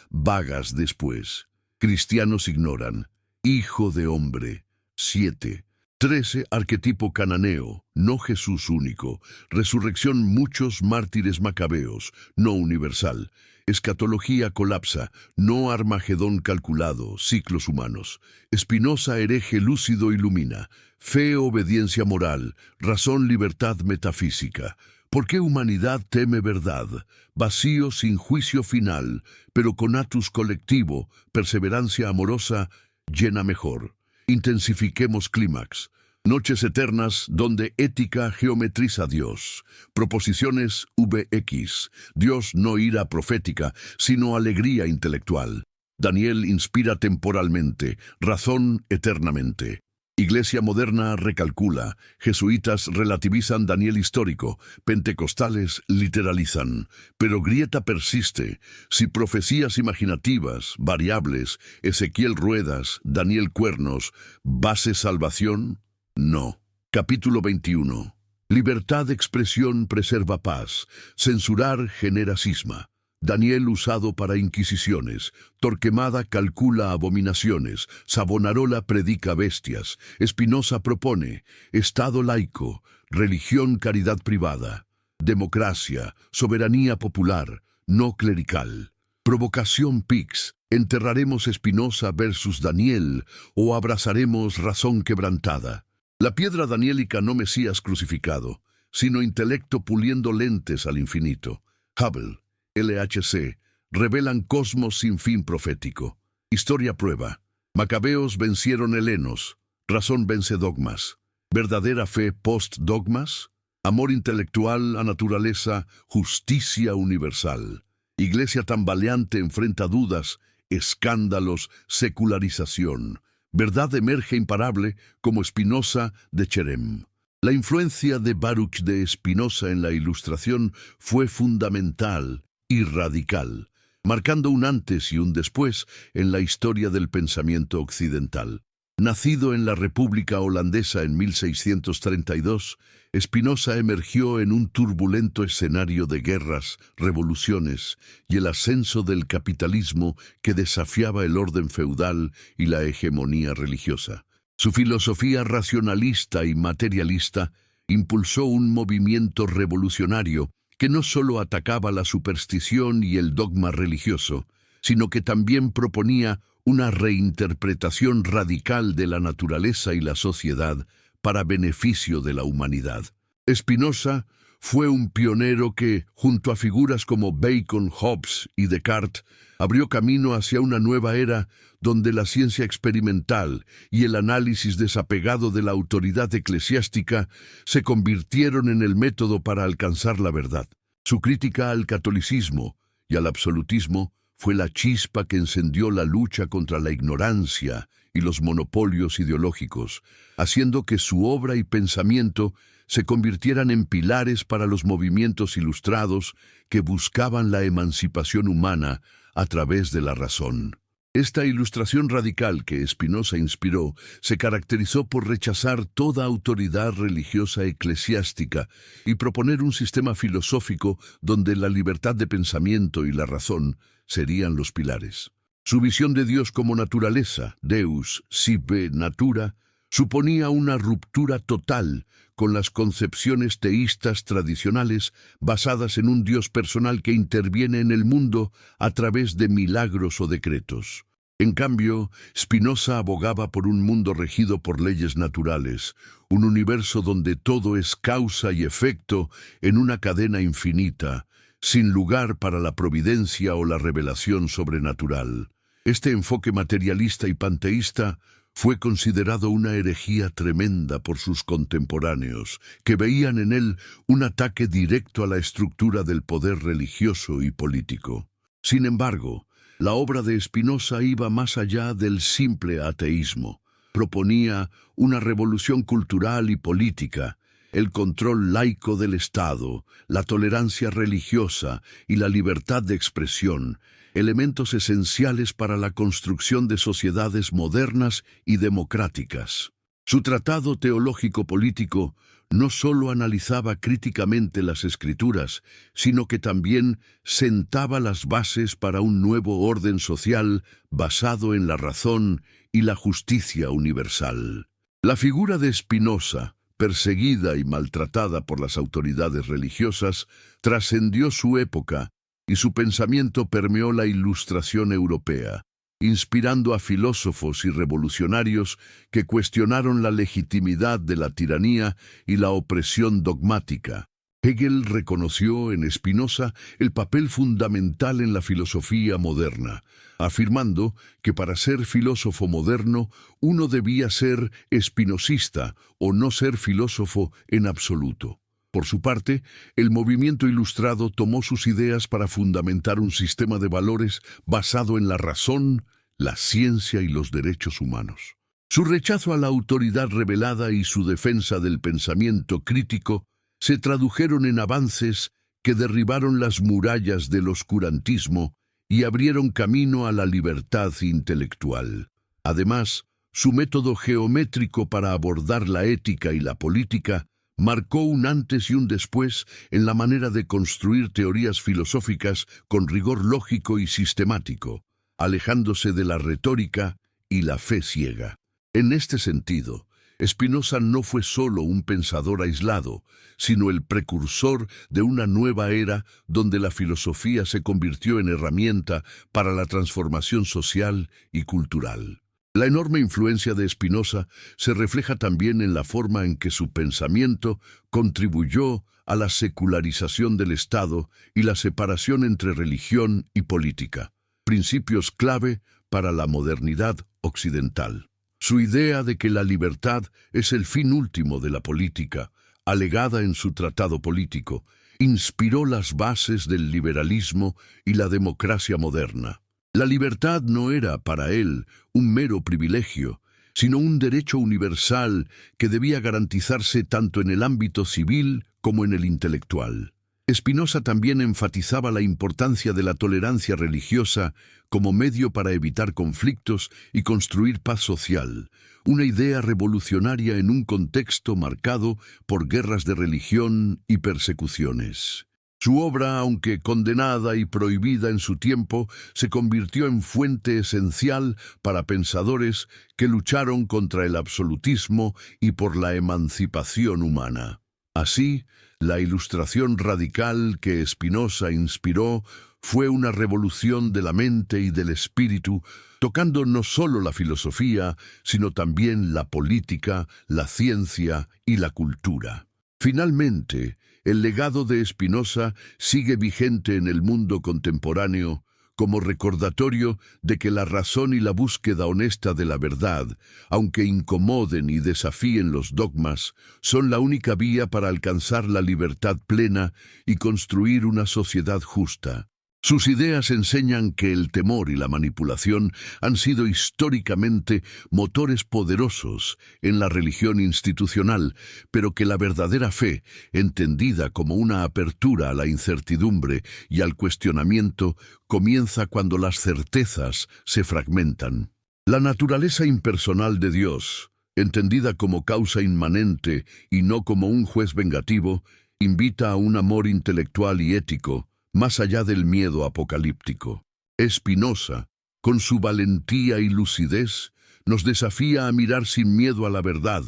vagas después. Cristianos ignoran. Hijo de hombre. 7. 13. Arquetipo cananeo, no Jesús único. Resurrección muchos mártires macabeos, no universal. Escatología colapsa, no Armagedón calculado, ciclos humanos. Spinoza hereje lúcido ilumina. Fe, obediencia moral, razón, libertad metafísica. ¿Por qué humanidad teme verdad? Vacío sin juicio final, pero conatus colectivo, perseverancia amorosa, llena mejor. Intensifiquemos clímax. Noches eternas donde ética geometriza a Dios. Proposiciones VX. Dios no ira profética, sino alegría intelectual. Daniel inspira temporalmente, razón eternamente. Iglesia moderna recalcula, jesuitas relativizan Daniel histórico, pentecostales literalizan, pero grieta persiste. Si profecías imaginativas, variables, Ezequiel Ruedas, Daniel Cuernos, base salvación, no. Capítulo 21. Libertad de expresión preserva paz, censurar genera cisma. Daniel usado para inquisiciones, Torquemada calcula abominaciones, Savonarola predica bestias, Espinosa propone Estado laico, religión caridad privada, democracia, soberanía popular, no clerical. Provocación Pix, enterraremos Espinosa versus Daniel o abrazaremos razón quebrantada. La piedra daniélica no Mesías crucificado, sino intelecto puliendo lentes al infinito. Hubble, LHC, revelan cosmos sin fin profético. Historia prueba. Macabeos vencieron helenos. Razón vence dogmas. ¿Verdadera fe post-dogmas? Amor intelectual a naturaleza, justicia universal. Iglesia tambaleante enfrenta dudas, escándalos, secularización. Verdad emerge imparable como Spinoza de Cherem. La influencia de Baruch de Spinoza en la Ilustración fue fundamental y radical, marcando un antes y un después en la historia del pensamiento occidental. Nacido en la República Holandesa en 1632, Spinoza emergió en un turbulento escenario de guerras, revoluciones y el ascenso del capitalismo que desafiaba el orden feudal y la hegemonía religiosa. Su filosofía racionalista y materialista impulsó un movimiento revolucionario que no solo atacaba la superstición y el dogma religioso, sino que también proponía una reinterpretación radical de la naturaleza y la sociedad para beneficio de la humanidad. Spinoza fue un pionero que, junto a figuras como Bacon, Hobbes y Descartes, abrió camino hacia una nueva era donde la ciencia experimental y el análisis desapegado de la autoridad eclesiástica se convirtieron en el método para alcanzar la verdad. Su crítica al catolicismo y al absolutismo fue la chispa que encendió la lucha contra la ignorancia y los monopolios ideológicos, haciendo que su obra y pensamiento se convirtieran en pilares para los movimientos ilustrados que buscaban la emancipación humana a través de la razón. Esta ilustración radical que Spinoza inspiró se caracterizó por rechazar toda autoridad religiosa eclesiástica y proponer un sistema filosófico donde la libertad de pensamiento y la razón serían los pilares. Su visión de Dios como naturaleza, Deus sive natura, suponía una ruptura total con las concepciones teístas tradicionales basadas en un Dios personal que interviene en el mundo a través de milagros o decretos. En cambio, Spinoza abogaba por un mundo regido por leyes naturales, un universo donde todo es causa y efecto en una cadena infinita, sin lugar para la providencia o la revelación sobrenatural. Este enfoque materialista y panteísta fue considerado una herejía tremenda por sus contemporáneos, que veían en él un ataque directo a la estructura del poder religioso y político. Sin embargo, la obra de Spinoza iba más allá del simple ateísmo. Proponía una revolución cultural y política, el control laico del Estado, la tolerancia religiosa y la libertad de expresión, elementos esenciales para la construcción de sociedades modernas y democráticas. Su tratado teológico-político no solo analizaba críticamente las escrituras, sino que también sentaba las bases para un nuevo orden social basado en la razón y la justicia universal. La figura de Spinoza, perseguida y maltratada por las autoridades religiosas, trascendió su época y su pensamiento permeó la Ilustración europea, inspirando a filósofos y revolucionarios que cuestionaron la legitimidad de la tiranía y la opresión dogmática. Hegel reconoció en Spinoza el papel fundamental en la filosofía moderna, afirmando que para ser filósofo moderno uno debía ser espinosista o no ser filósofo en absoluto. Por su parte, el movimiento ilustrado tomó sus ideas para fundamentar un sistema de valores basado en la razón, la ciencia y los derechos humanos. Su rechazo a la autoridad revelada y su defensa del pensamiento crítico se tradujeron en avances que derribaron las murallas del oscurantismo y abrieron camino a la libertad intelectual. Además, su método geométrico para abordar la ética y la política marcó un antes y un después en la manera de construir teorías filosóficas con rigor lógico y sistemático, alejándose de la retórica y la fe ciega. En este sentido, Spinoza no fue solo un pensador aislado, sino el precursor de una nueva era donde la filosofía se convirtió en herramienta para la transformación social y cultural. La enorme influencia de Spinoza se refleja también en la forma en que su pensamiento contribuyó a la secularización del Estado y la separación entre religión y política, principios clave para la modernidad occidental. Su idea de que la libertad es el fin último de la política, alegada en su tratado político, inspiró las bases del liberalismo y la democracia moderna. La libertad no era para él un mero privilegio, sino un derecho universal que debía garantizarse tanto en el ámbito civil como en el intelectual. Spinoza también enfatizaba la importancia de la tolerancia religiosa como medio para evitar conflictos y construir paz social, una idea revolucionaria en un contexto marcado por guerras de religión y persecuciones. Su obra, aunque condenada y prohibida en su tiempo, se convirtió en fuente esencial para pensadores que lucharon contra el absolutismo y por la emancipación humana. Así, la ilustración radical que Spinoza inspiró fue una revolución de la mente y del espíritu, tocando no solo la filosofía, sino también la política, la ciencia y la cultura. Finalmente, el legado de Spinoza sigue vigente en el mundo contemporáneo como recordatorio de que la razón y la búsqueda honesta de la verdad, aunque incomoden y desafíen los dogmas, son la única vía para alcanzar la libertad plena y construir una sociedad justa. Sus ideas enseñan que el temor y la manipulación han sido históricamente motores poderosos en la religión institucional, pero que la verdadera fe, entendida como una apertura a la incertidumbre y al cuestionamiento, comienza cuando las certezas se fragmentan. La naturaleza impersonal de Dios, entendida como causa inmanente y no como un juez vengativo, invita a un amor intelectual y ético, más allá del miedo apocalíptico. Spinoza, con su valentía y lucidez, nos desafía a mirar sin miedo a la verdad,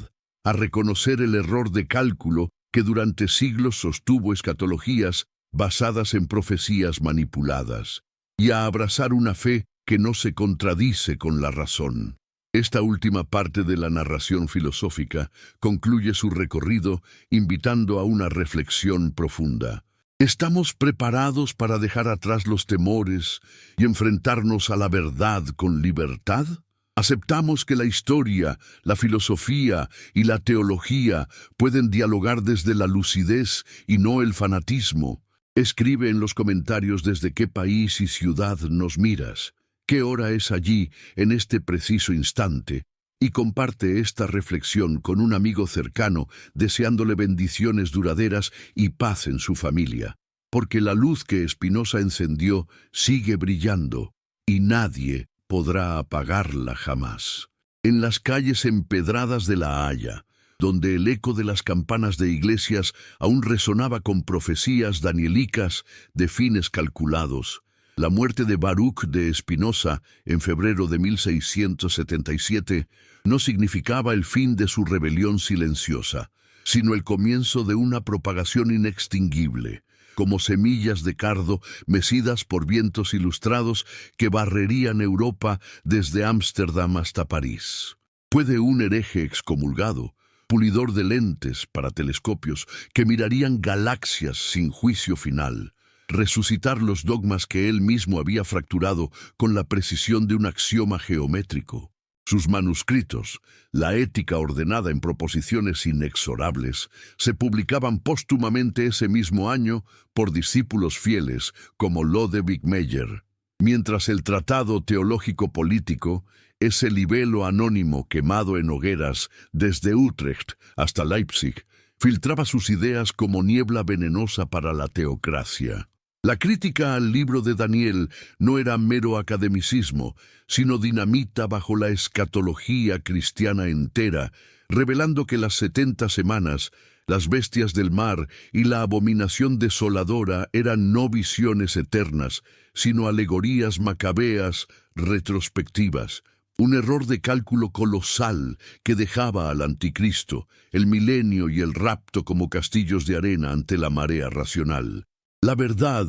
a reconocer el error de cálculo que durante siglos sostuvo escatologías basadas en profecías manipuladas, y a abrazar una fe que no se contradice con la razón. Esta última parte de la narración filosófica concluye su recorrido invitando a una reflexión profunda. ¿Estamos preparados para dejar atrás los temores y enfrentarnos a la verdad con libertad? ¿Aceptamos que la historia, la filosofía y la teología pueden dialogar desde la lucidez y no el fanatismo? Escribe en los comentarios desde qué país y ciudad nos miras, qué hora es allí en este preciso instante, y comparte esta reflexión con un amigo cercano, deseándole bendiciones duraderas y paz en su familia. Porque la luz que Spinoza encendió sigue brillando, y nadie podrá apagarla jamás. En las calles empedradas de La Haya, donde el eco de las campanas de iglesias aún resonaba con profecías danielicas de fines calculados, la muerte de Baruch de Spinoza en febrero de 1677 no significaba el fin de su rebelión silenciosa, sino el comienzo de una propagación inextinguible, como semillas de cardo mecidas por vientos ilustrados que barrerían Europa desde Ámsterdam hasta París. ¿Puede un hereje excomulgado, pulidor de lentes para telescopios que mirarían galaxias sin juicio final, resucitar los dogmas que él mismo había fracturado con la precisión de un axioma geométrico. Sus manuscritos, la ética ordenada en proposiciones inexorables, se publicaban póstumamente ese mismo año por discípulos fieles como Lodewijk Meyer, mientras el Tratado Teológico Político, ese libelo anónimo quemado en hogueras desde Utrecht hasta Leipzig, filtraba sus ideas como niebla venenosa para la teocracia. La crítica al libro de Daniel no era mero academicismo, sino dinamita bajo la escatología cristiana entera, revelando que las 70 semanas, las bestias del mar y la abominación desoladora eran no visiones eternas, sino alegorías macabeas retrospectivas. Un error de cálculo colosal que dejaba al anticristo, el milenio y el rapto como castillos de arena ante la marea racional. La verdad,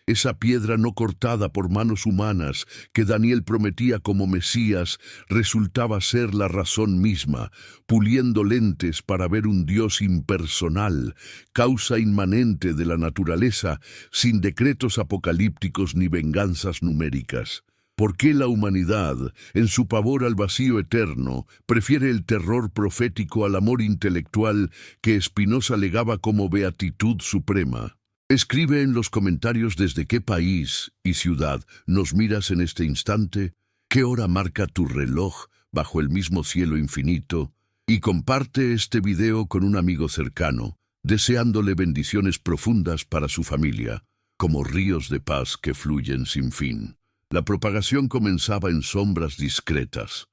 esa piedra no cortada por manos humanas que Daniel prometía como Mesías, resultaba ser la razón misma, puliendo lentes para ver un Dios impersonal, causa inmanente de la naturaleza, sin decretos apocalípticos ni venganzas numéricas. ¿Por qué la humanidad, en su pavor al vacío eterno, prefiere el terror profético al amor intelectual que Spinoza legaba como beatitud suprema? Escribe en los comentarios desde qué país y ciudad nos miras en este instante, qué hora marca tu reloj bajo el mismo cielo infinito, y comparte este video con un amigo cercano, deseándole bendiciones profundas para su familia, como ríos de paz que fluyen sin fin. La propagación comenzaba en sombras discretas.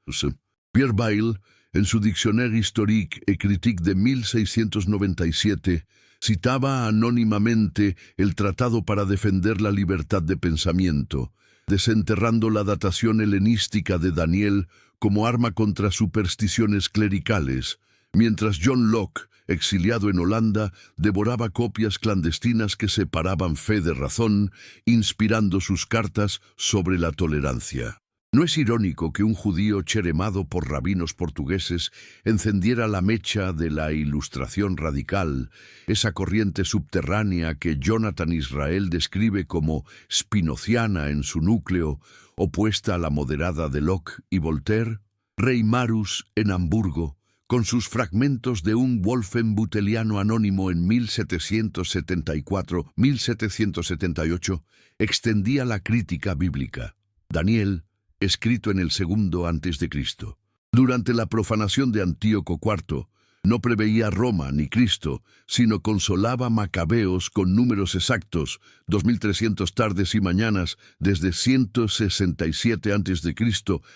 Pierre Bayle, en su Dictionnaire historique et critique de 1697, citaba anónimamente el tratado para defender la libertad de pensamiento, desenterrando la datación helenística de Daniel como arma contra supersticiones clericales, mientras John Locke, exiliado en Holanda, devoraba copias clandestinas que separaban fe de razón, inspirando sus cartas sobre la tolerancia. ¿No es irónico que un judío cheremado por rabinos portugueses encendiera la mecha de la ilustración radical, esa corriente subterránea que Jonathan Israel describe como spinoziana en su núcleo, opuesta a la moderada de Locke y Voltaire? Reimarus, en Hamburgo, con sus fragmentos de un wolfenbütteliano anónimo en 1774-1778, extendía la crítica bíblica. Daniel, escrito en el segundo a.C. Durante la profanación de Antíoco IV, no preveía Roma ni Cristo, sino consolaba macabeos con números exactos, 2300 tardes y mañanas, desde 167 a.C.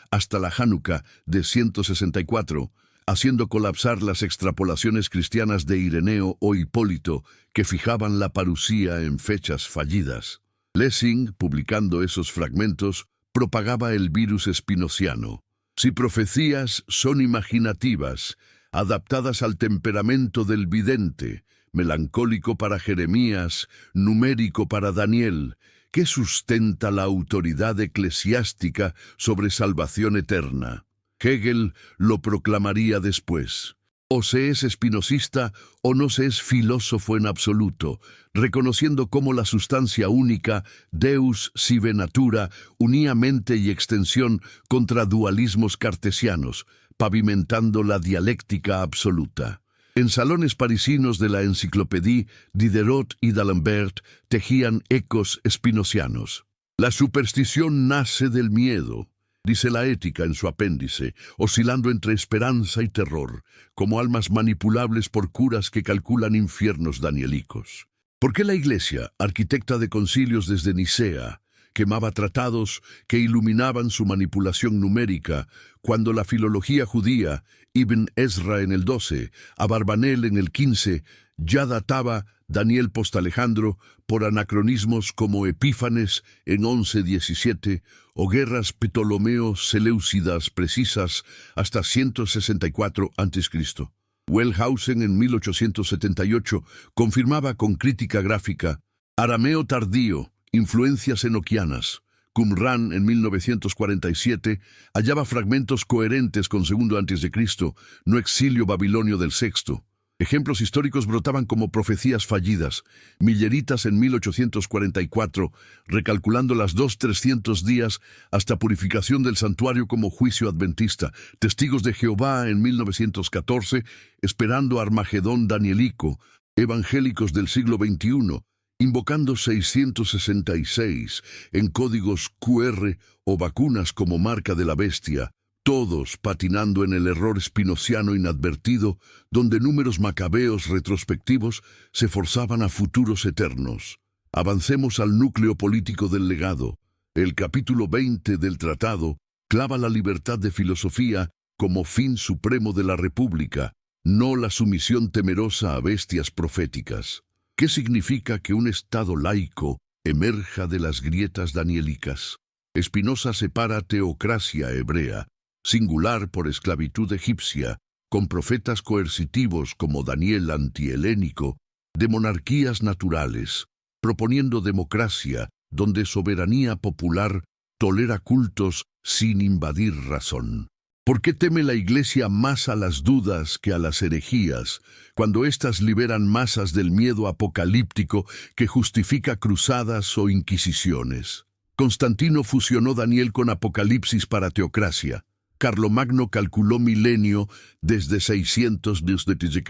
hasta la Hanukkah de 164, haciendo colapsar las extrapolaciones cristianas de Ireneo o Hipólito, que fijaban la parusía en fechas fallidas. Lessing, publicando esos fragmentos, propagaba el virus espinociano. Si profecías son imaginativas, adaptadas al temperamento del vidente, melancólico para Jeremías, numérico para Daniel, ¿qué sustenta la autoridad eclesiástica sobre salvación eterna? Hegel lo proclamaría después. O se es espinosista o no se es filósofo en absoluto, reconociendo cómo la sustancia única, Deus sive natura, unía mente y extensión contra dualismos cartesianos, pavimentando la dialéctica absoluta. En salones parisinos de la Enciclopédie, Diderot y d'Alembert tejían ecos espinocianos. La superstición nace del miedo, dice la ética en su apéndice, oscilando entre esperanza y terror, como almas manipulables por curas que calculan infiernos danielicos. ¿Por qué la Iglesia, arquitecta de concilios desde Nicea, quemaba tratados que iluminaban su manipulación numérica, cuando la filología judía, Ibn Ezra en el 12, Abarbanel en el 15, ya databa Daniel Post-Alejandro por anacronismos como Epífanes en 11-17 o guerras Ptolomeo-Seleucidas precisas hasta 164 a.C.? Wellhausen en 1878 confirmaba con crítica gráfica arameo tardío, influencias enoquianas, Qumran, en 1947, hallaba fragmentos coherentes con segundo antes de Cristo, no exilio babilonio del sexto. Ejemplos históricos brotaban como profecías fallidas. Milleritas en 1844, recalculando las 300 días hasta purificación del santuario como juicio adventista. Testigos de Jehová en 1914, esperando Armagedón danielico. Evangélicos del siglo XXI, invocando 666 en códigos QR o vacunas como marca de la bestia. Todos patinando en el error spinociano inadvertido, donde números macabeos retrospectivos se forzaban a futuros eternos. Avancemos al núcleo político del legado. El capítulo 20 del tratado clava la libertad de filosofía como fin supremo de la república, no la sumisión temerosa a bestias proféticas. ¿Qué significa que un Estado laico emerja de las grietas danielicas? Spinoza separa teocracia hebrea, singular por esclavitud egipcia, con profetas coercitivos como Daniel antihelénico, de monarquías naturales, proponiendo democracia donde soberanía popular tolera cultos sin invadir razón. ¿Por qué teme la Iglesia más a las dudas que a las herejías, cuando éstas liberan masas del miedo apocalíptico que justifica cruzadas o inquisiciones? Constantino fusionó Daniel con Apocalipsis para teocracia. Carlomagno calculó milenio desde 600 d.C.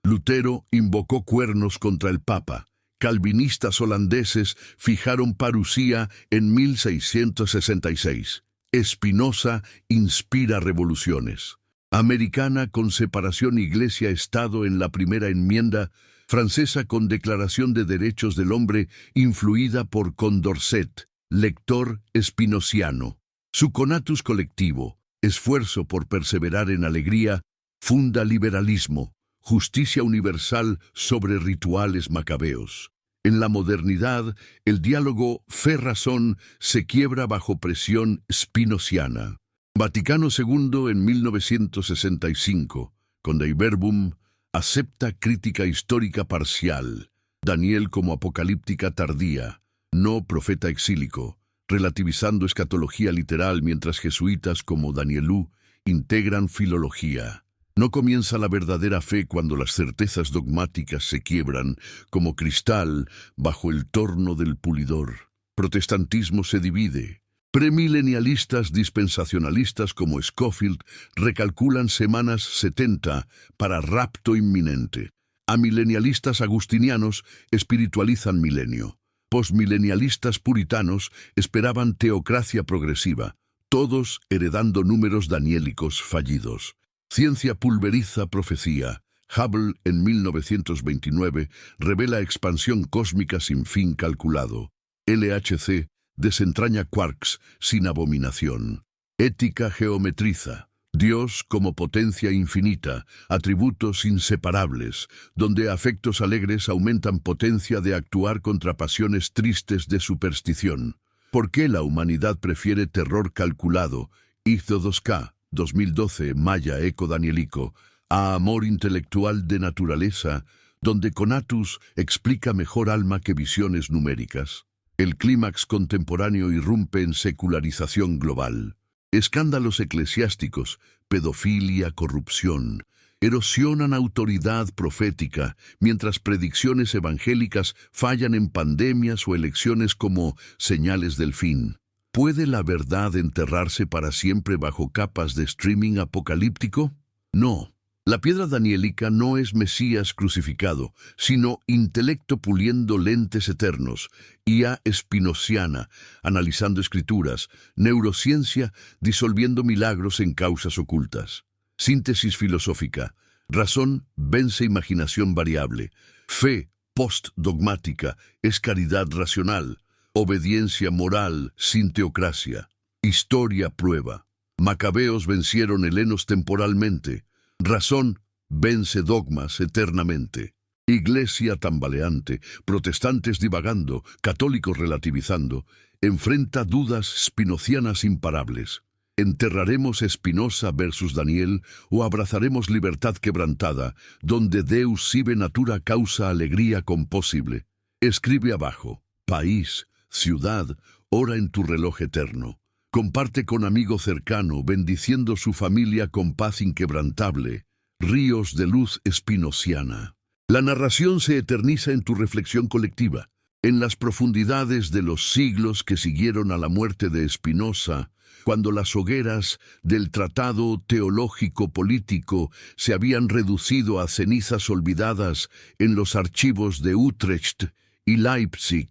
Lutero invocó cuernos contra el Papa. Calvinistas holandeses fijaron parusía en 1666. Spinoza inspira revoluciones. Americana con separación Iglesia-Estado en la primera enmienda, francesa con Declaración de Derechos del Hombre influida por Condorcet, lector spinociano. Su conatus colectivo, esfuerzo por perseverar en alegría, funda liberalismo, justicia universal sobre rituales macabeos. En la modernidad, el diálogo fe-razón se quiebra bajo presión spinociana. Vaticano II en 1965, con Dei Verbum, acepta crítica histórica parcial, Daniel como apocalíptica tardía, no profeta exílico, relativizando escatología literal mientras jesuitas como Danielú integran filología. No comienza la verdadera fe cuando las certezas dogmáticas se quiebran como cristal bajo el torno del pulidor. Protestantismo se divide. Premilenialistas dispensacionalistas como Scofield recalculan semanas 70 para rapto inminente. Amilenialistas agustinianos espiritualizan milenio. Postmilenialistas puritanos esperaban teocracia progresiva, todos heredando números daniélicos fallidos. Ciencia pulveriza profecía. Hubble, en 1929, revela expansión cósmica sin fin calculado. LHC desentraña quarks sin abominación. Ética geometriza. Dios como potencia infinita, atributos inseparables, donde afectos alegres aumentan potencia de actuar contra pasiones tristes de superstición. ¿Por qué la humanidad prefiere terror calculado? Izo 2K, 2012, Maya Eco Danielico, a amor intelectual de naturaleza, donde Conatus explica mejor alma que visiones numéricas. El clímax contemporáneo irrumpe en secularización global. Escándalos eclesiásticos, pedofilia, corrupción, erosionan autoridad profética, mientras predicciones evangélicas fallan en pandemias o elecciones como señales del fin. ¿Puede la verdad enterrarse para siempre bajo capas de streaming apocalíptico? No. La piedra danielica no es Mesías crucificado, sino intelecto puliendo lentes eternos, IA espinociana, analizando escrituras, neurociencia disolviendo milagros en causas ocultas. Síntesis filosófica. Razón vence imaginación variable. Fe post-dogmática es caridad racional. Obediencia moral sin teocracia. Historia prueba. Macabeos vencieron helenos temporalmente. Razón vence dogmas eternamente. Iglesia tambaleante, protestantes divagando, católicos relativizando, enfrenta dudas spinocianas imparables. ¿Enterraremos Spinoza versus Daniel o abrazaremos libertad quebrantada, donde Deus sive natura causa alegría composible? Escribe abajo, país, ciudad ora en tu reloj eterno. Comparte con amigo cercano, bendiciendo su familia con paz inquebrantable. Ríos de luz espinosiana. La narración se eterniza en tu reflexión colectiva. En las profundidades de los siglos que siguieron a la muerte de Spinoza, cuando las hogueras del tratado teológico-político se habían reducido a cenizas olvidadas en los archivos de Utrecht y Leipzig,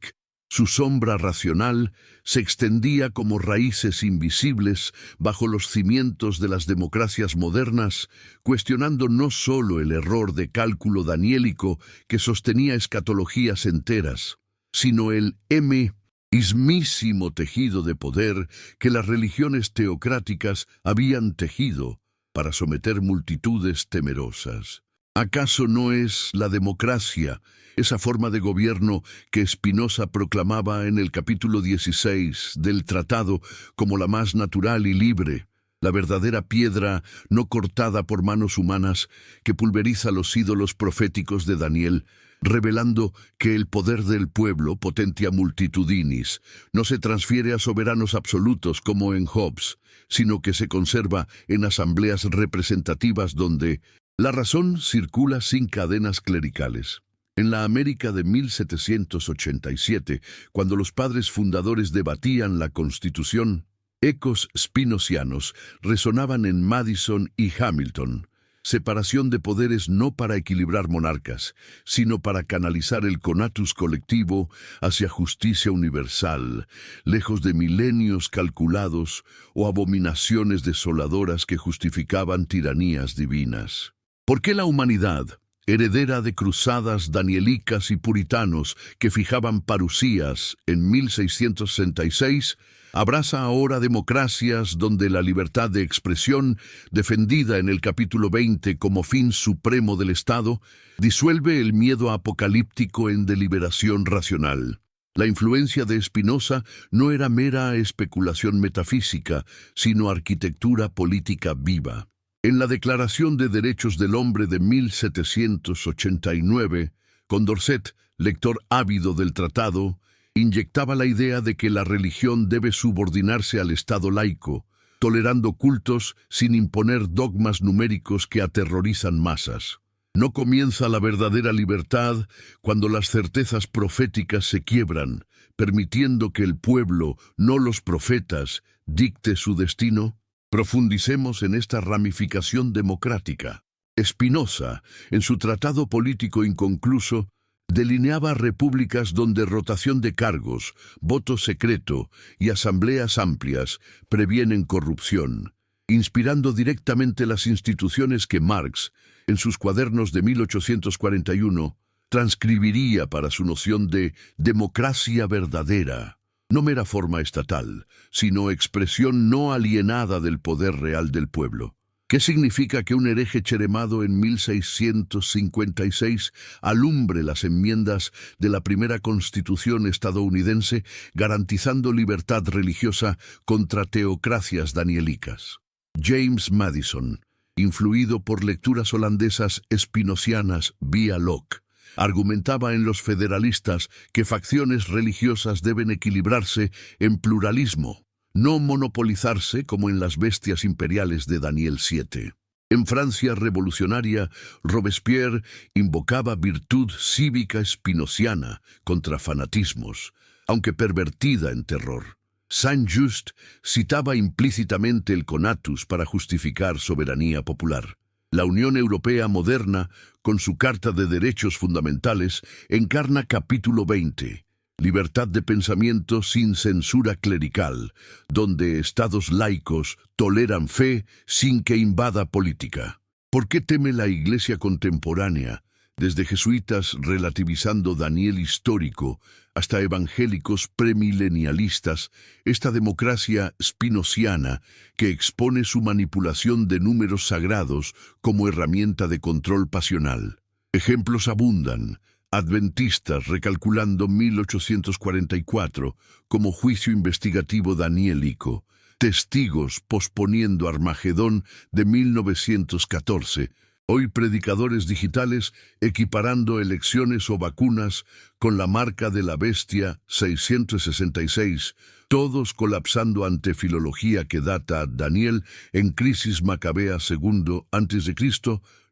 su sombra racional se extendía como raíces invisibles bajo los cimientos de las democracias modernas, cuestionando no solo el error de cálculo daniélico que sostenía escatologías enteras, sino el mismísimo tejido de poder que las religiones teocráticas habían tejido para someter multitudes temerosas. ¿Acaso no es la democracia, esa forma de gobierno que Spinoza proclamaba en el capítulo 16 del tratado como la más natural y libre, la verdadera piedra no cortada por manos humanas que pulveriza los ídolos proféticos de Daniel, revelando que el poder del pueblo, potentia multitudinis, no se transfiere a soberanos absolutos como en Hobbes, sino que se conserva en asambleas representativas donde la razón circula sin cadenas clericales? En la América de 1787, cuando los padres fundadores debatían la Constitución, ecos spinocianos resonaban en Madison y Hamilton. Separación de poderes no para equilibrar monarcas, sino para canalizar el conatus colectivo hacia justicia universal, lejos de milenios calculados o abominaciones desoladoras que justificaban tiranías divinas. ¿Por qué la humanidad, heredera de cruzadas danielicas y puritanos que fijaban parusías en 1666, abraza ahora democracias donde la libertad de expresión, defendida en el capítulo 20 como fin supremo del Estado, disuelve el miedo apocalíptico en deliberación racional? La influencia de Spinoza no era mera especulación metafísica, sino arquitectura política viva. En la Declaración de Derechos del Hombre de 1789, Condorcet, lector ávido del tratado, inyectaba la idea de que la religión debe subordinarse al Estado laico, tolerando cultos sin imponer dogmas numéricos que aterrorizan masas. No comienza la verdadera libertad cuando las certezas proféticas se quiebran, permitiendo que el pueblo, no los profetas, dicte su destino. Profundicemos en esta ramificación democrática. Spinoza, en su tratado político inconcluso, delineaba repúblicas donde rotación de cargos, voto secreto y asambleas amplias previenen corrupción, inspirando directamente las instituciones que Marx, en sus cuadernos de 1841, transcribiría para su noción de democracia verdadera. No mera forma estatal, sino expresión no alienada del poder real del pueblo. ¿Qué significa que un hereje cheremado en 1656 alumbre las enmiendas de la primera Constitución estadounidense, garantizando libertad religiosa contra teocracias danielicas? James Madison, influido por lecturas holandesas spinocianas vía Locke, argumentaba en Los Federalistas que facciones religiosas deben equilibrarse en pluralismo, no monopolizarse como en las bestias imperiales de Daniel 7. En Francia revolucionaria, Robespierre invocaba virtud cívica spinociana contra fanatismos, aunque pervertida en terror. Saint-Just citaba implícitamente el conatus para justificar soberanía popular. La Unión Europea moderna, con su Carta de Derechos Fundamentales, encarna capítulo 20, libertad de pensamiento sin censura clerical, donde estados laicos toleran fe sin que invada política. ¿Por qué teme la Iglesia contemporánea, desde jesuitas relativizando Daniel histórico hasta evangélicos premilenialistas, esta democracia spinociana que expone su manipulación de números sagrados como herramienta de control pasional? Ejemplos abundan. Adventistas recalculando 1844 como juicio investigativo daniélico, testigos posponiendo Armagedón de 1914, hoy predicadores digitales equiparando elecciones o vacunas con la marca de la bestia 666, todos colapsando ante filología que data Daniel en Crisis Macabea II a.C.,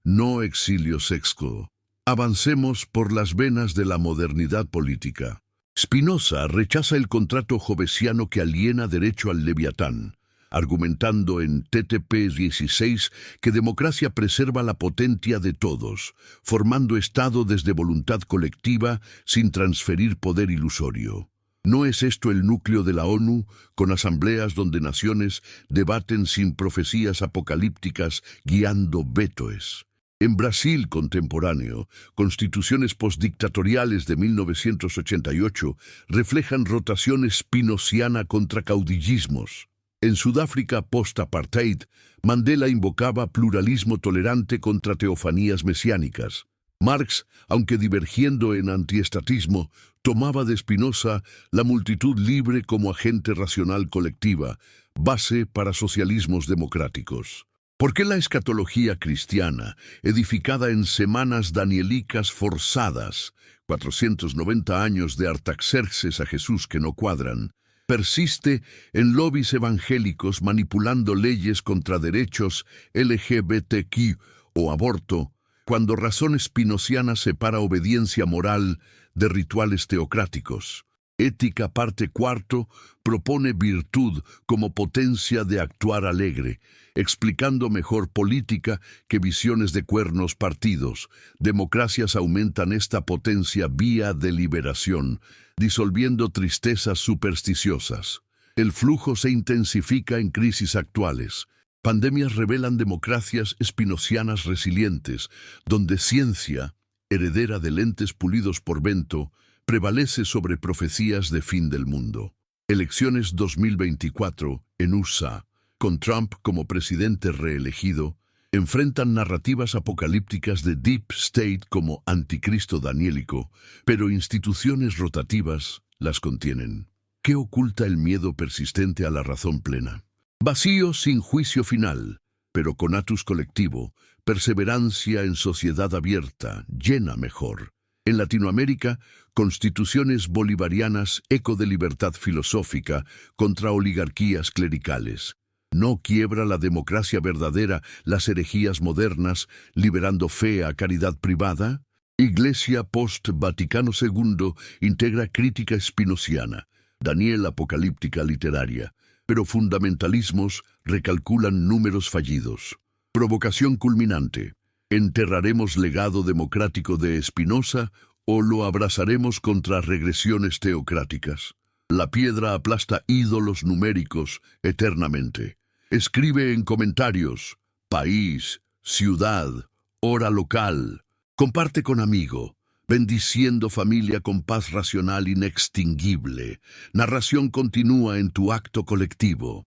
no exilio sexto. Avancemos por las venas de la modernidad política. Spinoza rechaza el contrato jovesiano que aliena derecho al Leviatán, argumentando en TTP 16 que democracia preserva la potencia de todos, formando Estado desde voluntad colectiva sin transferir poder ilusorio. ¿No es esto el núcleo de la ONU, con asambleas donde naciones debaten sin profecías apocalípticas guiando vetoes? En Brasil contemporáneo, constituciones postdictatoriales de 1988 reflejan rotación spinociana contra caudillismos. En Sudáfrica post-apartheid, Mandela invocaba pluralismo tolerante contra teofanías mesiánicas. Marx, aunque divergiendo en antiestatismo, tomaba de Spinoza la multitud libre como agente racional colectiva, base para socialismos democráticos. ¿Por qué la escatología cristiana, edificada en semanas danielicas forzadas, 490 años de Artaxerxes a Jesús que no cuadran, persiste en lobbies evangélicos manipulando leyes contra derechos LGBTQ o aborto, cuando razón spinociana separa obediencia moral de rituales teocráticos? Ética parte cuarto propone virtud como potencia de actuar alegre, explicando mejor política que visiones de cuernos partidos. Democracias aumentan esta potencia vía deliberación, disolviendo tristezas supersticiosas. El flujo se intensifica en crisis actuales. Pandemias revelan democracias spinocianas resilientes, donde ciencia, heredera de lentes pulidos por Bento, prevalece sobre profecías de fin del mundo. Elecciones 2024 en USA, con Trump como presidente reelegido, enfrentan narrativas apocalípticas de Deep State como anticristo daniélico, pero instituciones rotativas las contienen. ¿Qué oculta el miedo persistente a la razón plena? Vacío sin juicio final, pero conatus colectivo, perseverancia en sociedad abierta, llena mejor. En Latinoamérica, constituciones bolivarianas eco de libertad filosófica contra oligarquías clericales. No quiebra la democracia verdadera las herejías modernas, liberando fe a caridad privada. Iglesia post-Vaticano II integra crítica spinociana, Daniel apocalíptica literaria, pero fundamentalismos recalculan números fallidos. Provocación culminante. ¿Enterraremos legado democrático de Spinoza o lo abrazaremos contra regresiones teocráticas? La piedra aplasta ídolos numéricos eternamente. Escribe en comentarios, país, ciudad, hora local. Comparte con amigo, bendiciendo familia con paz racional inextinguible. Narración continúa en tu acto colectivo.